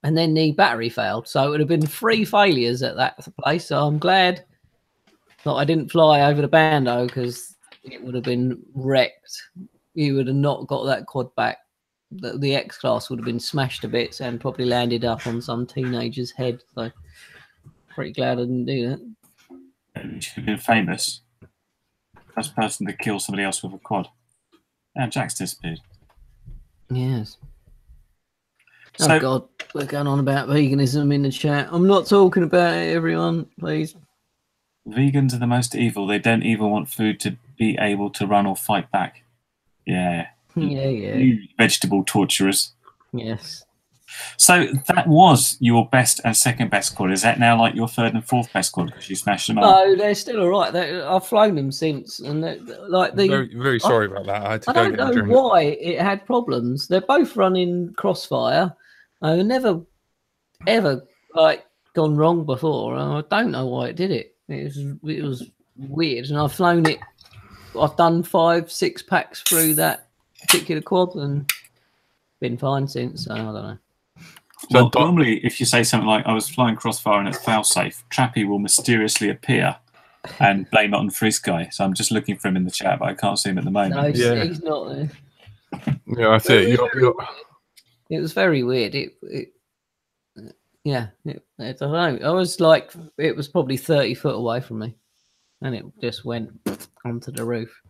and then the battery failed. So it would have been 3 failures at that place. So I'm glad that I didn't fly over the Bando because it would have been wrecked. You would have not got that quad back. The X-Class would have been smashed to bits and probably landed up on some teenager's head. So pretty glad I didn't do that. You should have been famous. First person to kill somebody else with a quad. Yeah, Jack's disappeared. Yes. So, oh God, we're going on about veganism in the chat. I'm not talking about it, everyone, please. Vegans are the most evil. They don't even want food to be able to run or fight back. Yeah. Yeah, yeah. You vegetable torturers. Yes. So that was your best and second best squad. Is that now like your third and fourth best squad because you smashed them up? No, they're still all right. I've flown them since, and like Very, very sorry about that. I had to I go don't get a know drink. why it had problems. They're both running Crossfire. I've never ever like gone wrong before. I don't know why it did it. It was weird, and I've flown it. I've done 5-6 packs through that particular quad and been fine since. So I don't know. Well, normally, if you say something like, I was flying Crossfire and it's failsafe, Trappy will mysteriously appear and blame it on Frisky. So I'm just looking for him in the chat, but I can't see him at the moment. No, he's not there. Yeah, that's it. It was very weird. I don't know. I was like, it was probably 30 foot away from me, and it just went onto the roof.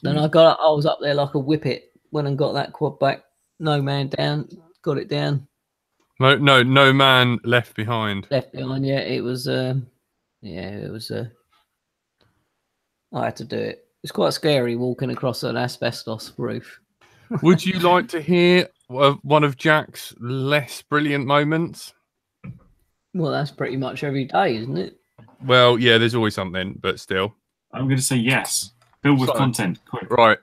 Then I was up there like a whippet when I got that quad back. No man down, got it down. No man left behind. Left behind, yeah. It was, I had to do it. It's quite scary walking across an asbestos roof. Would you like to hear one of Jack's less brilliant moments? Well, that's pretty much every day, isn't it? Well, yeah, there's always something, but still. I'm going to say yes. Filled with content. Quick. Right.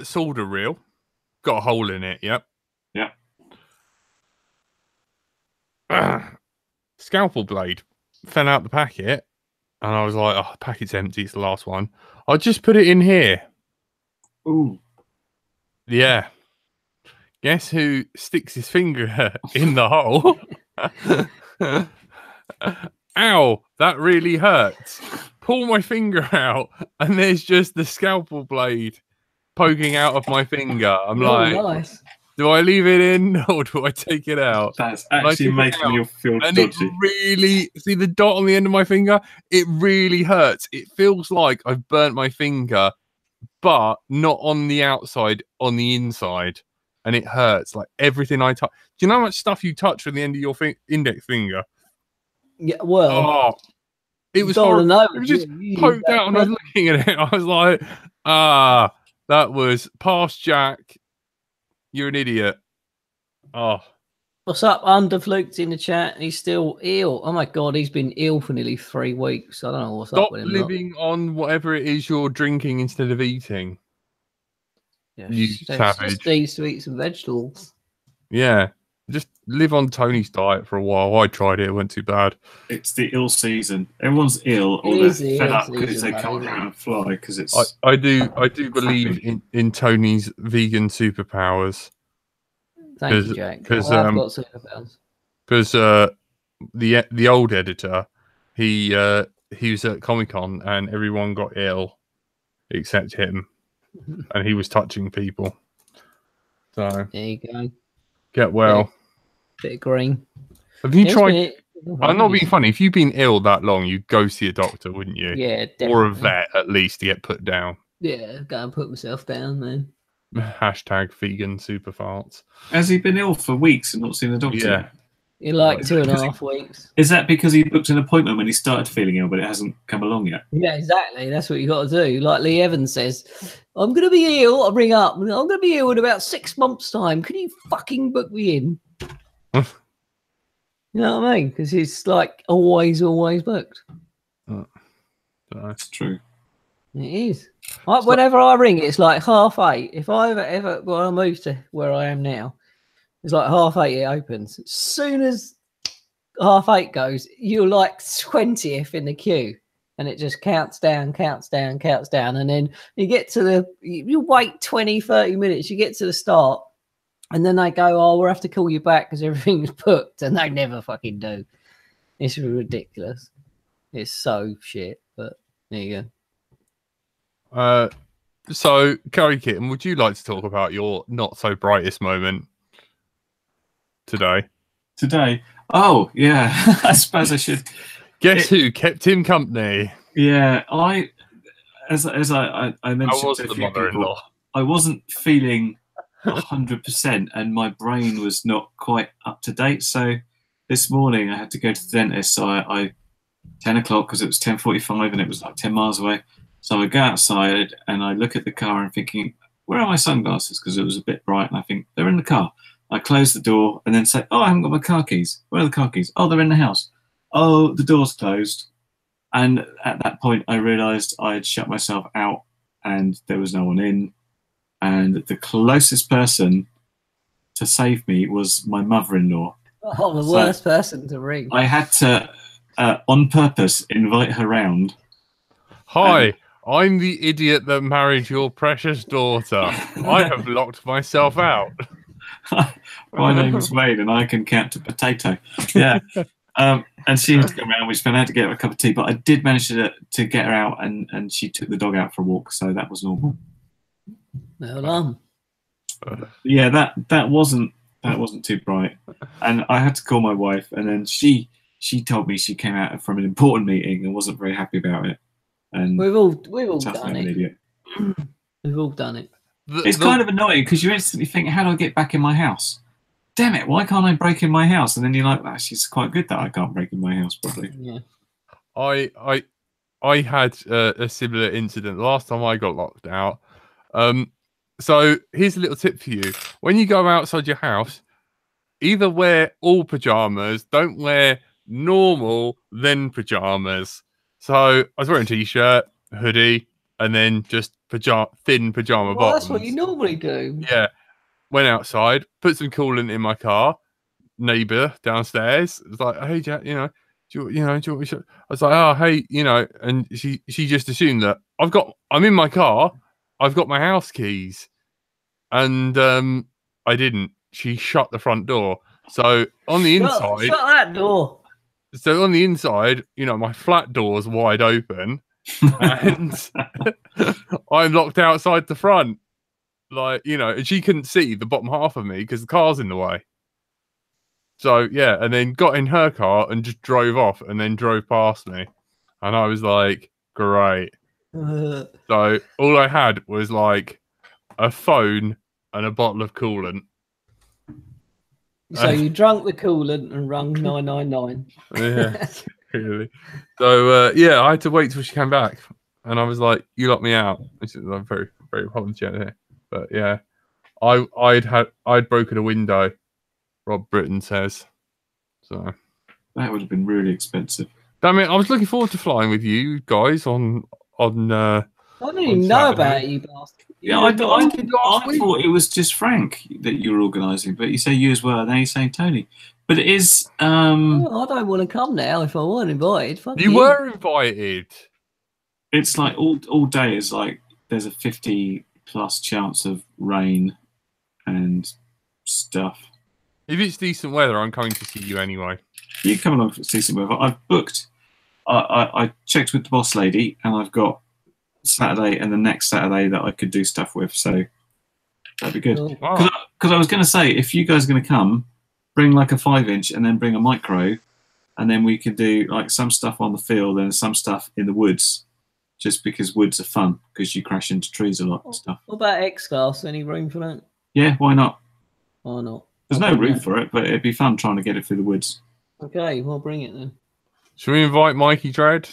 Solder reel. Got a hole in it, yep. Yep. Scalpel blade. Fell out the packet. And I was like, oh, the packet's empty. It's the last one. I'll just put it in here. Ooh. Yeah. Guess who sticks his finger in the hole? Ow, that really hurts. Pull my finger out, and there's just the scalpel blade poking out of my finger. I'm like, nice. Do I leave it in or do I take it out? That's actually making me feel dodgy. It really, see the dot on the end of my finger? It really hurts. It feels like I've burnt my finger, but not on the outside, on the inside. And it hurts. Like everything I touch. Do you know how much stuff you touch with the end of your index finger? Yeah, well. It was horrible. It was just poked out and I was looking at it. I was like, that was past Jack. You're an idiot. Oh. What's up? Underfluked in the chat. He's still ill. Oh my God, he's been ill for nearly 3 weeks. I don't know what's up with him. Stop living on whatever it is you're drinking instead of eating. Yeah, you savage. Just needs to eat some vegetables. Yeah. Just live on Tony's diet for a while. I tried it. It went too bad. It's the ill season. Everyone's ill or they're fed up because they can't go out and fly because it's... I do believe in Tony's vegan superpowers. Thank you, Jack. I've got superpowers. Because the old editor, he was at Comic-Con and everyone got ill except him. And he was touching people. So there you go. Get well. Bit of green. Have you tried? I'm not being funny. If you've been ill that long, you'd go see a doctor, wouldn't you? Yeah, definitely. Or a vet at least to get put down. Yeah, go and put myself down then. Hashtag vegan super farts. Has he been ill for weeks and not seen the doctor? Yeah. In like 2.5 weeks. Is that because he booked an appointment when he started feeling ill, but it hasn't come along yet? Yeah, exactly. That's what you got to do. Like Lee Evans says, I'm going to be ill. I'll bring up. I'm going to be ill in about 6 months' time. Can you fucking book me in? You know what I mean? Because he's like always booked. That's true. It is. Whenever I ring, it's like 8:30. If I ever I move to where I am now, it's like 8:30 it opens. As soon as 8:30 goes, you're like 20th in the queue. And it just counts down. And then you get to you wait 20, 30 minutes. You get to the start. And then they go, oh, we'll have to call you back because everything's booked. And they never fucking do. It's ridiculous. It's so shit. But there you go. So, Curry Kitten, would you like to talk about your not so brightest moment today? Today? Oh, yeah. I suppose I should. Guess who kept him company? Yeah, as I mentioned to a few people, I wasn't feeling 100% and my brain was not quite up to date. So this morning I had to go to the dentist. So I 10 o'clock because it was 10:45 and it was like 10 miles away. So I go outside and I look at the car and thinking, where are my sunglasses? Because it was a bit bright, and I think they're in the car. I close the door and then say, oh, I haven't got my car keys. Where are the car keys? Oh, they're in the house. Oh, the door's closed. And at that point, I realised I had shut myself out and there was no one in. And the closest person to save me was my mother-in-law. Oh, the worst person to ring. I had to, on purpose, invite her round. Hi, I'm the idiot that married your precious daughter. I have locked myself out. My name is Wade and I can count to potato. Yeah. And she had to come around, which meant I had to get her a cup of tea, but I did manage to get her out, and she took the dog out for a walk, so that was normal. Well done. Yeah, that wasn't too bright, and I had to call my wife, and then she told me she came out from an important meeting and wasn't very happy about it. And we've all done it. Idiot. We've all done it. It's kind of annoying because you instantly think, how do I get back in my house? Damn it, why can't I break in my house? And then you're like, actually, it's quite good that I can't break in my house, probably. Yeah. I had a similar incident last time I got locked out. So here's a little tip for you. When you go outside your house, either wear all pajamas, don't wear normal, then pajamas. So I was wearing a t-shirt, hoodie, and then just thin pajama bottoms. That's what you normally do. Yeah. Went outside, put some coolant in my car. Neighbour downstairs was like, "Hey, Jack, do you want me to?" I was like, "Oh, hey, and she just assumed that I'm in my car, I've got my house keys, and I didn't. She shut the front door. So on the inside, shut that door. So on the inside, my flat door's wide open, and I'm locked outside the front. And she couldn't see the bottom half of me because the car's in the way. So, yeah, and then got in her car and just drove off and then drove past me. And I was like, great. So all I had was like a phone and a bottle of coolant. So you drunk the coolant and rung 999. Yeah, really. So, yeah, I had to wait till she came back. And I was like, you locked me out. Which is very, very apologetic. But yeah, I'd broken a window, Rob Britton says. So that would have been really expensive. Damn it, I was looking forward to flying with you guys on I didn't even know about you, bastard. Yeah, I thought it was just Frank that you were organising, but you say you as well, and now you're saying Tony. But it is I don't want to come now if I weren't invited. Fuck you were invited. It's like all day is like there's a 50+ chance of rain and stuff. If it's decent weather, I'm coming to see you anyway. You come along for decent weather. I've booked. I checked with the boss lady, and I've got Saturday and the next Saturday that I could do stuff with. So that'd be good. Because I was going to say, if you guys are going to come, bring like a 5-inch and then bring a micro, and then we could do like some stuff on the field and some stuff in the woods. Just because woods are fun, because you crash into trees a lot and stuff. What about X-Class? Any room for that? Yeah, why not? Why not? There's no room for it, but it'd be fun trying to get it through the woods. Okay, we'll bring it then. Should we invite Mikey Dread?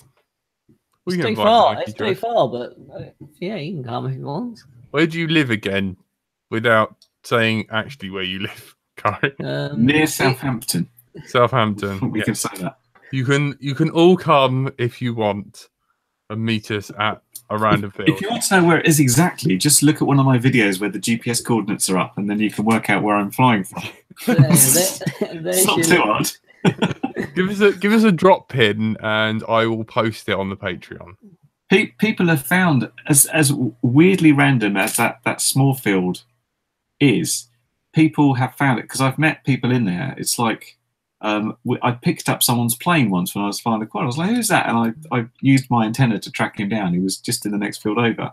It's too far. It's too far, but yeah, you can come if you want. Where do you live again? Without saying actually where you live, Curry. Near Southampton. Southampton. We can say that. You can all come if you want and meet us at a random field. If you want to know where it is exactly, just look at one of my videos where the GPS coordinates are up, and then you can work out where I'm flying from. It's not too hard. Give us a drop pin, and I will post it on the Patreon. People have found, as weirdly random as that small field is, people have found it because I've met people in there. It's like I picked up someone's plane once when I was flying the quad. I was like, "Who's that?" And I used my antenna to track him down. He was just in the next field over,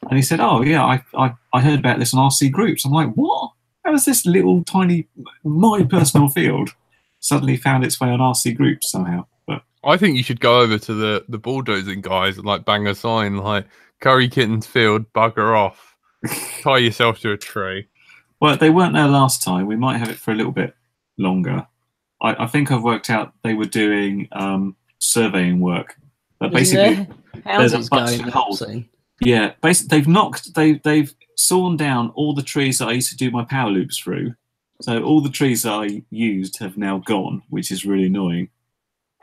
and he said, "Oh yeah, I heard about this on RC groups." I'm like, "What? How is this little tiny my personal field suddenly found its way on RC groups somehow?" But I think you should go over to the bulldozing guys and like bang a sign like "Curry Kitten's Field, bugger off." Tie yourself to a tree. Well, they weren't there last time. We might have it for a little bit longer. I think I've worked out they were doing surveying work. But Isn't basically, there? there's Houses a bunch going of up, holes. see? Yeah, basically they've sawn down all the trees that I used to do my power loops through. So all the trees that I used have now gone, which is really annoying.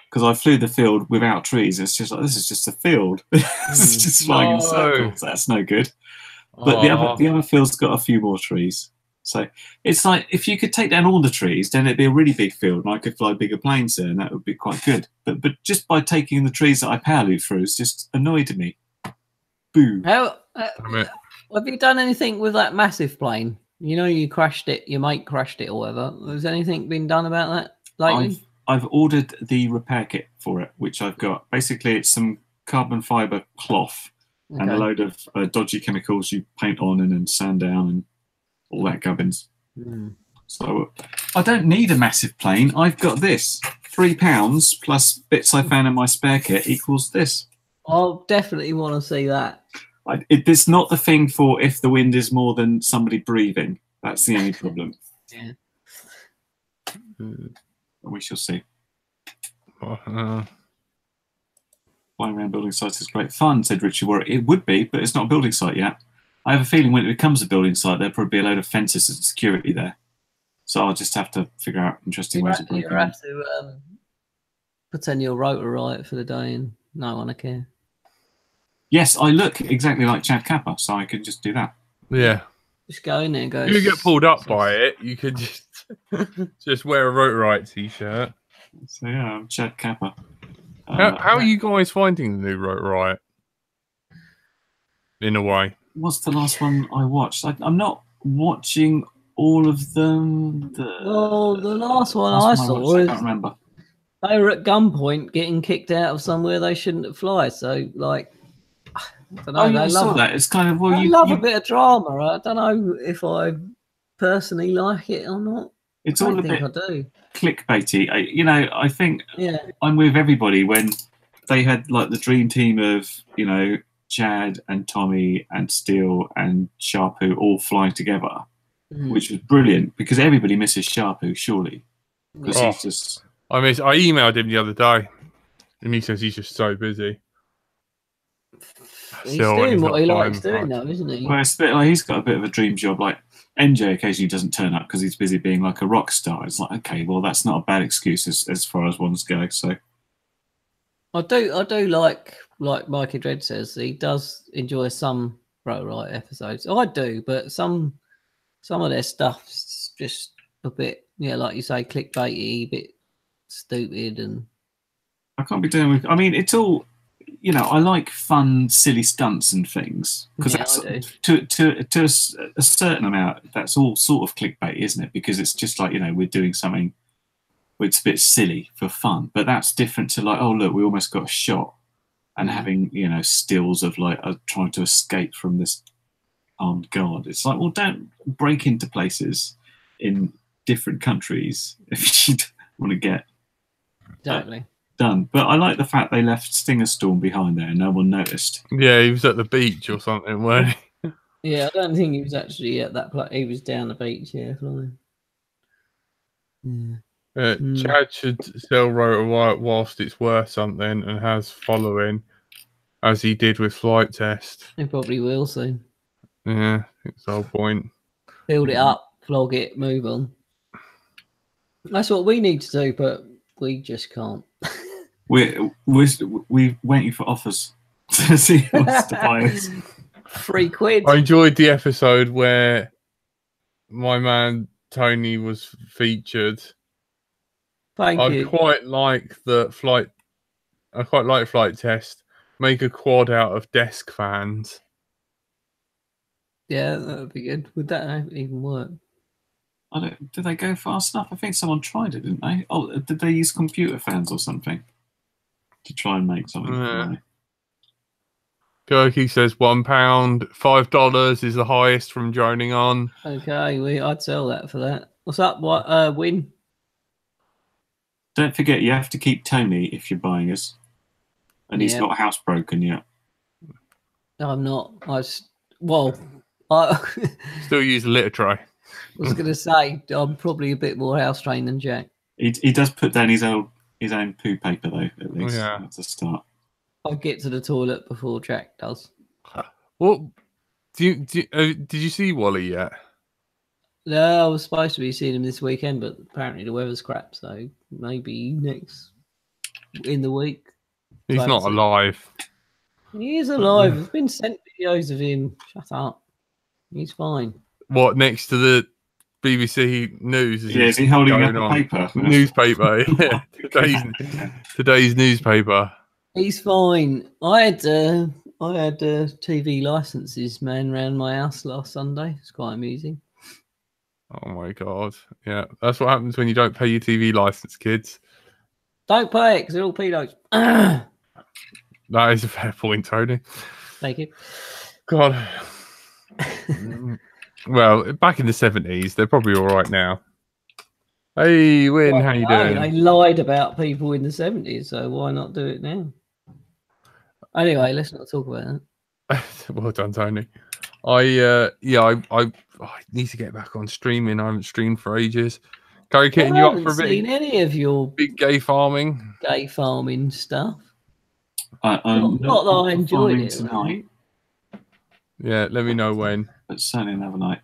Because I flew the field without trees. It's just like, this is just a field. It's just flying in circles. That's no good. But the other field's got a few more trees. So it's like, if you could take down all the trees, then it'd be a really big field, and I could fly bigger planes there, and that would be quite good. But just by taking the trees that I power loop through, it's just annoyed me. Boo. How have you done anything with that massive plane? You know, you crashed it, your mate crashed it or whatever. Has anything been done about that lately? I've ordered the repair kit for it, which I've got. Basically, it's some carbon fiber cloth and a load of dodgy chemicals you paint on and then sand down and all that gubbins. So I don't need a massive plane. I've got this. £3 plus bits I found in my spare kit equals this. I'll definitely want to see that. It's not the thing for if the wind is more than somebody breathing. That's the only problem. Yeah. We shall see. Flying around building sites is great fun, said Richard Warwick. It would be, but it's not a building site yet. I have a feeling when it becomes a building site, there'll probably be a load of fences and security there. So I'll just have to figure out interesting ways of breaking in. You have to pretend you're rotor right for the day and no one will care. Yes, I look exactly like Chad Kappa, so I could just do that. Yeah. Just go in there and go. If you get pulled up by it, you could just wear a Rotorite t-shirt. So yeah, I'm Chad Kappa. How are you guys finding the new Rotorite? In a way. What's the last one I watched? I'm not watching all of them. The last one I saw was, I can't remember. They were at gunpoint getting kicked out of somewhere they shouldn't fly. So, like, I don't know. I saw that. It's kind of, well, I love a bit of drama. I don't know if I personally like it or not. It's all a bit clickbaity. I think I'm with everybody when they had like the dream team of, Chad and Tommy and Steele and Sharpoo all flying together, which was brilliant because everybody misses Sharpoo, surely. Because he's just. I emailed him the other day and he says he's just so busy. He's doing what he likes doing now, isn't he? Well, it's a bit like he's got a bit of a dream job. Like MJ occasionally doesn't turn up because he's busy being like a rock star. It's like, okay, well, that's not a bad excuse as far as ones go. So I do like Mikey Dredd says, he does enjoy some Rotorite episodes. I do, but some of their stuff's just a bit, like you say, clickbaity, a bit stupid, and I can't be doing with. I mean, it's all. I like fun, silly stunts and things because that's to a certain amount. That's all sort of clickbait, isn't it? Because it's just like we're doing something. It's a bit silly for fun, but that's different to like, oh look, we almost got shot, and having stills of like trying to escape from this armed guard. It's like, well, don't break into places in different countries if you don't want to get exactly. Done. But I like the fact they left Stinger Storm behind there and no one noticed. Yeah, he was at the beach or something, weren't he? Yeah, I don't think he was actually at that place. He was down the beach, flying. Chad should sell Rotorite whilst it's worth something and has following, as he did with Flight Test. He probably will soon. Yeah, it's the whole point. Build it up, flog it, move on. That's what we need to do, but we just can't. We're waiting for offers to see who wants to buy us. £3. I enjoyed the episode where my man Tony was featured. Thank you. I quite like Flight Test. Make a quad out of desk fans. Yeah, that would be good. Would that even work? Did they go fast enough? I think someone tried it, didn't they? Oh, did they use computer fans or something to try and make something? Gurky says £1, $5 is the highest from droning on. Okay, I'd sell that for that. What's up? What win? Don't forget, you have to keep Tony if you're buying us, and he's not housebroken yet. No, I'm not. Still use a litter tray. I was going to say, I'm probably a bit more house trained than Jack. He does put down his old his own poo paper though. At least that's a start. I'll get to the toilet before Jack does. What did you see Wally yet? No, I was supposed to be seeing him this weekend, but apparently the weather's crap, so maybe next in the week. He's not alive. He is alive. I've been sent videos of him. Shut up. He's fine. What, next to the BBC News? Is he holding up a paper? Newspaper, yeah. Today's newspaper. He's fine. I had TV licenses man around my house last Sunday. It's quite amusing. Oh my god! Yeah, that's what happens when you don't pay your TV license, kids. Don't pay it because they're all pedos. That is a fair point, Tony. Thank you. God. Well, back in the 70s, they're probably all right now. Hey, Win, how you doing? They lied about people in the 70s, so why not do it now? Anyway, let's not talk about that. Well done, Tony. I need to get back on streaming. I haven't streamed for ages. Curry Kitten, you up for a bit? Seen any of your big gay farming stuff? I'm not that I enjoyed it tonight. Yeah, let me know when. But certainly another night.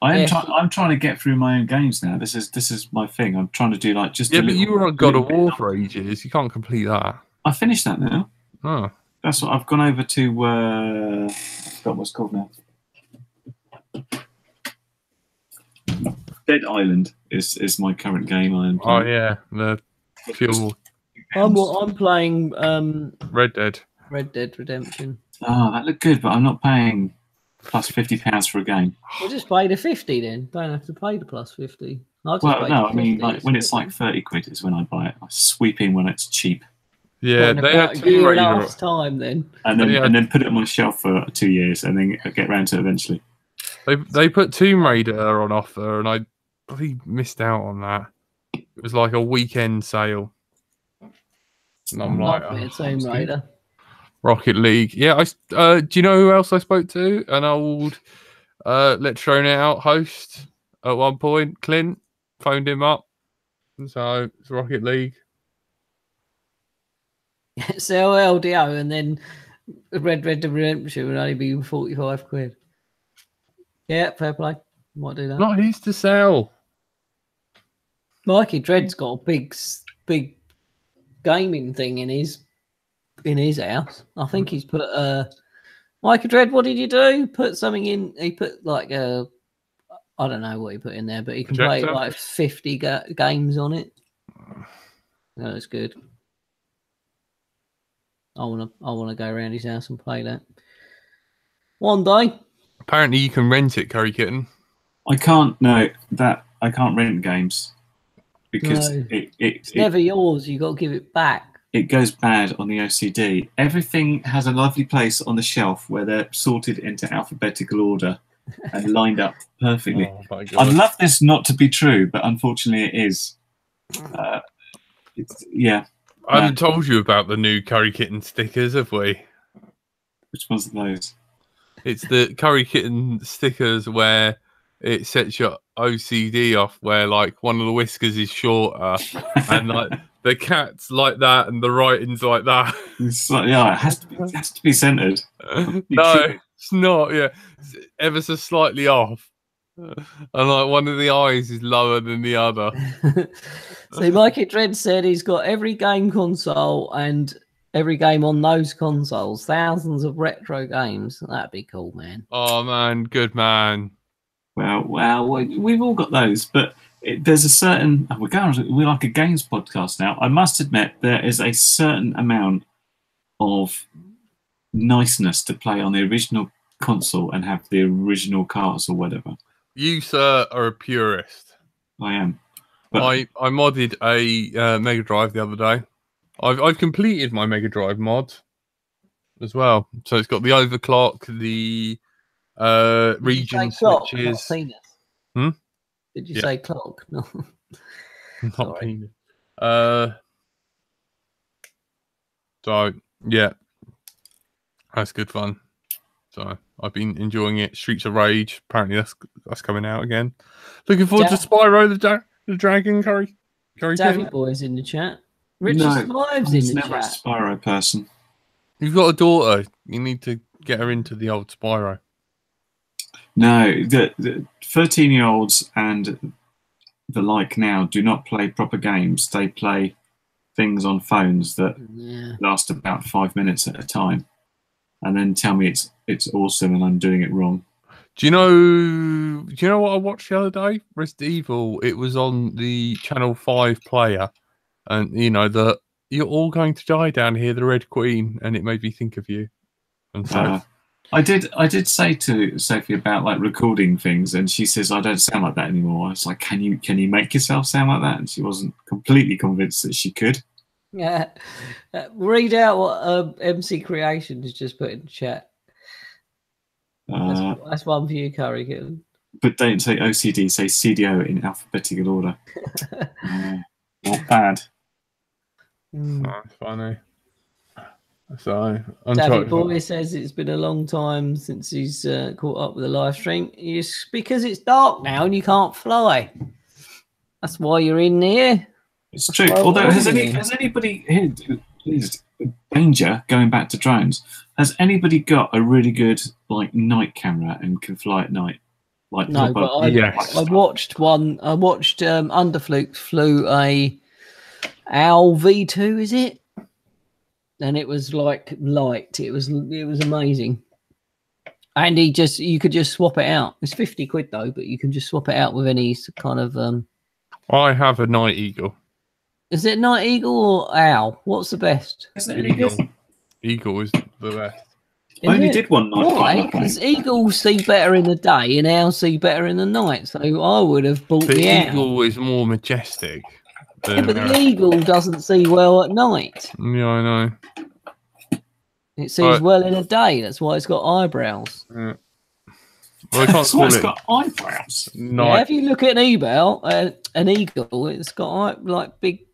I'm trying to get through my own games now. This is my thing. I'm trying to do like just. Yeah, but you were on God of War for ages. You can't complete that. I finished that now. Oh, that's what I've gone over to. I forgot what it's called now. Dead Island is my current game. Oh yeah, the fuel. I'm playing Red Dead Redemption. Oh, that looked good, but I'm not paying plus £50 for a game. Well, just pay the 50 then. Don't have to pay the plus 50. Well, no, I mean, like when it's like 30 quid is when I buy it. I sweep in when it's cheap. Yeah, they had two last time then. And then put it on my shelf for 2 years, and then get round to it eventually. They put Tomb Raider on offer, and I bloody missed out on that. It was like a weekend sale. And I'm like, Tomb Raider. Rocket League. Yeah, do you know who else I spoke to? An old Let's Throw It Out host at one point. Clint phoned him up. So it's Rocket League. Sell LDO and then Red Dead Redemption would only be 45 quid. Yeah, fair play. Might do that. Not his to sell. Mikey Dread's got a big gaming thing in his house. I think he's put Mikey Dread, what did you do? Put something in. He put like I don't know what he put in there, but he can play like 50 games on it. That's good. I wanna go around his house and play that one day. Apparently, you can rent it, Curry Kitten. I can't rent games because it's never yours. You got to give it back. It goes bad on the OCD. Everything has a lovely place on the shelf where they're sorted into alphabetical order and lined up perfectly. Oh, I'd love this not to be true, but unfortunately it is. Yeah. I haven't told you about the new Curry Kitten stickers, have we? Which ones are those? It's the Curry Kitten stickers where it sets your OCD off, where like one of the whiskers is shorter and like the cat's like that and the writing's like that. It's like, yeah, it has to be centered. No, it's not. Yeah, it's ever so slightly off. And like one of the eyes is lower than the other. See, Mikey Dread said he's got every game console and every game on those consoles, thousands of retro games. That'd be cool, man. Oh man, good man. Well, we've all got those, but there's a certain. We're like a games podcast now. I must admit, there is a certain amount of niceness to play on the original console and have the original carts or whatever. You, sir, are a purist. I am. But I modded a Mega Drive the other day. I've completed my Mega Drive mod as well. So it's got the overclock, the region switches. Did you say clock? No. Not penis. So yeah, that's good fun. So I've been enjoying it. Streets of Rage. Apparently that's coming out again. Looking forward to Spyro the Dragon, Curry Curry Davy Kitten? Boy's in the chat. Richard No, Smives I in was the never a chat. Spyro person. You've got a daughter. You need to get her into the old Spyro. No, the 13-year-olds and the like now do not play proper games. They play things on phones that last about 5 minutes at a time, and then tell me it's awesome and I'm doing it wrong. Do you know what I watched the other day? Resident Evil. It was on the Channel 5 player, and you know that you're all going to die down here, the Red Queen, and it made me think of you. And so I did say to Sophie about like recording things, and she says I don't sound like that anymore. I was like, can you make yourself sound like that? And she wasn't completely convinced that she could. Yeah. Read out what MC Creation has just put in the chat. That's one for you, Curry Kitten. But don't say OCD, say CDO in alphabetical order. Not bad. That's funny. So Davy Boy says it's been a long time since he's caught up with the live stream. It's because it's dark now and you can't fly. That's why you're in here. It's true. Although, has anybody here, danger, going back to drones, has anybody got a really good like night camera and can fly at night? Like no, but I watched one. I watched Underflukes flew a Owl V2, is it? And it was like light. It was amazing. And you could just swap it out. It's 50 quid though, but you can just swap it out with any kind of I have a Night Eagle. Is it Night Eagle or Owl? What's the best? Is it any good? Eagle is the best. I only did one night. Why? Because eagles see better in the day and owls see better in the night. So I would have bought the eagle is more majestic. Yeah, but the eagle doesn't see well at night. Yeah, I know. It sees well in the day. That's why it's got eyebrows. Yeah. Well, I can't That's why it's got eyebrows. Yeah, if you look at an eagle, it's got like big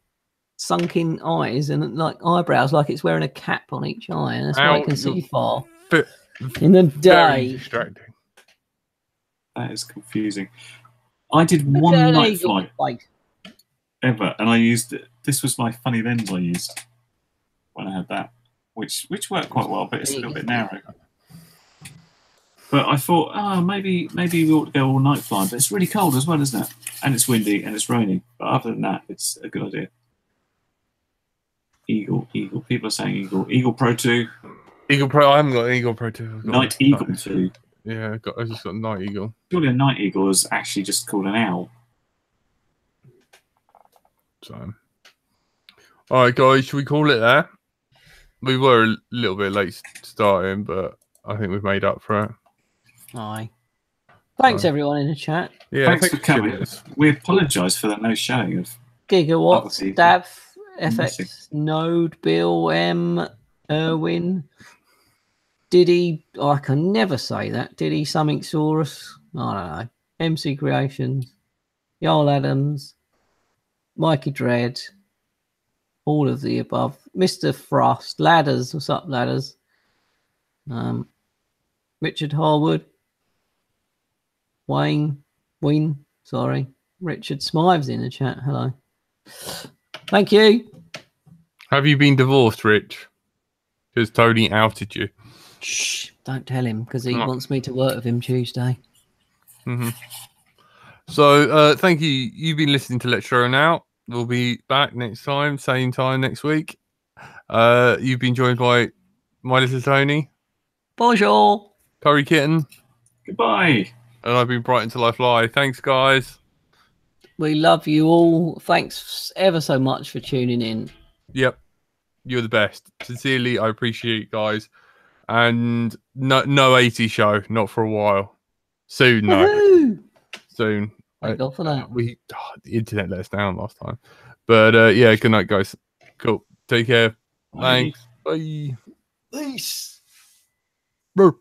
sunken eyes and like eyebrows, like it's wearing a cap on each eye, and that's why it can see far in the day. Very distracting. That is confusing. I did one night flight ever, and I used it. This was my funny lens I used when I had that, which worked quite well, but it's a little bit narrow. But I thought, maybe we ought to go all night flying. But it's really cold as well, isn't it? And it's windy and it's raining. But other than that, it's a good idea. Eagle. People are saying Eagle. Eagle Pro 2. Eagle Pro. I haven't got an Eagle Pro 2. Night Eagle 2. Yeah, I just got Night Eagle. Surely a Night Eagle is actually just called an owl. So, all right, guys, should we call it there? We were a little bit late starting, but I think we've made up for it. Aye. Thanks, everyone in the chat. Yeah, thanks for coming. We apologise for the no showing of Gigawatts, Dav, FX, Node, Bill, M, Erwin, Diddy. Oh, I can never say that. Diddy, something Saurus. I don't know. MC Creations, Yoel Adams, Mikey Dread, all of the above. Mr. Frost, Ladders. What's up, Ladders? Richard Harwood, Wayne, sorry. Richard Smives in the chat. Hello. Thank you. Have you been divorced, Rich? Because Tony outed you. Shh, don't tell him because he wants me to work with him Tuesday. So, thank you. You've been listening to Let's Show Now. We'll be back next time, same time next week. You've been joined by my little Tony. Bonjour. Curry Kitten. Goodbye. And I've been Brighton Till I Fly. Thanks, guys. We love you all. Thanks ever so much for tuning in. Yep. You're the best. Sincerely, I appreciate you guys. And no 80 show, not for a while. Soon, though. Soon. Thank God for that. The internet let us down last time. But yeah, good night, guys. Cool. Take care. Bye. Thanks. Bye. Peace. Brr.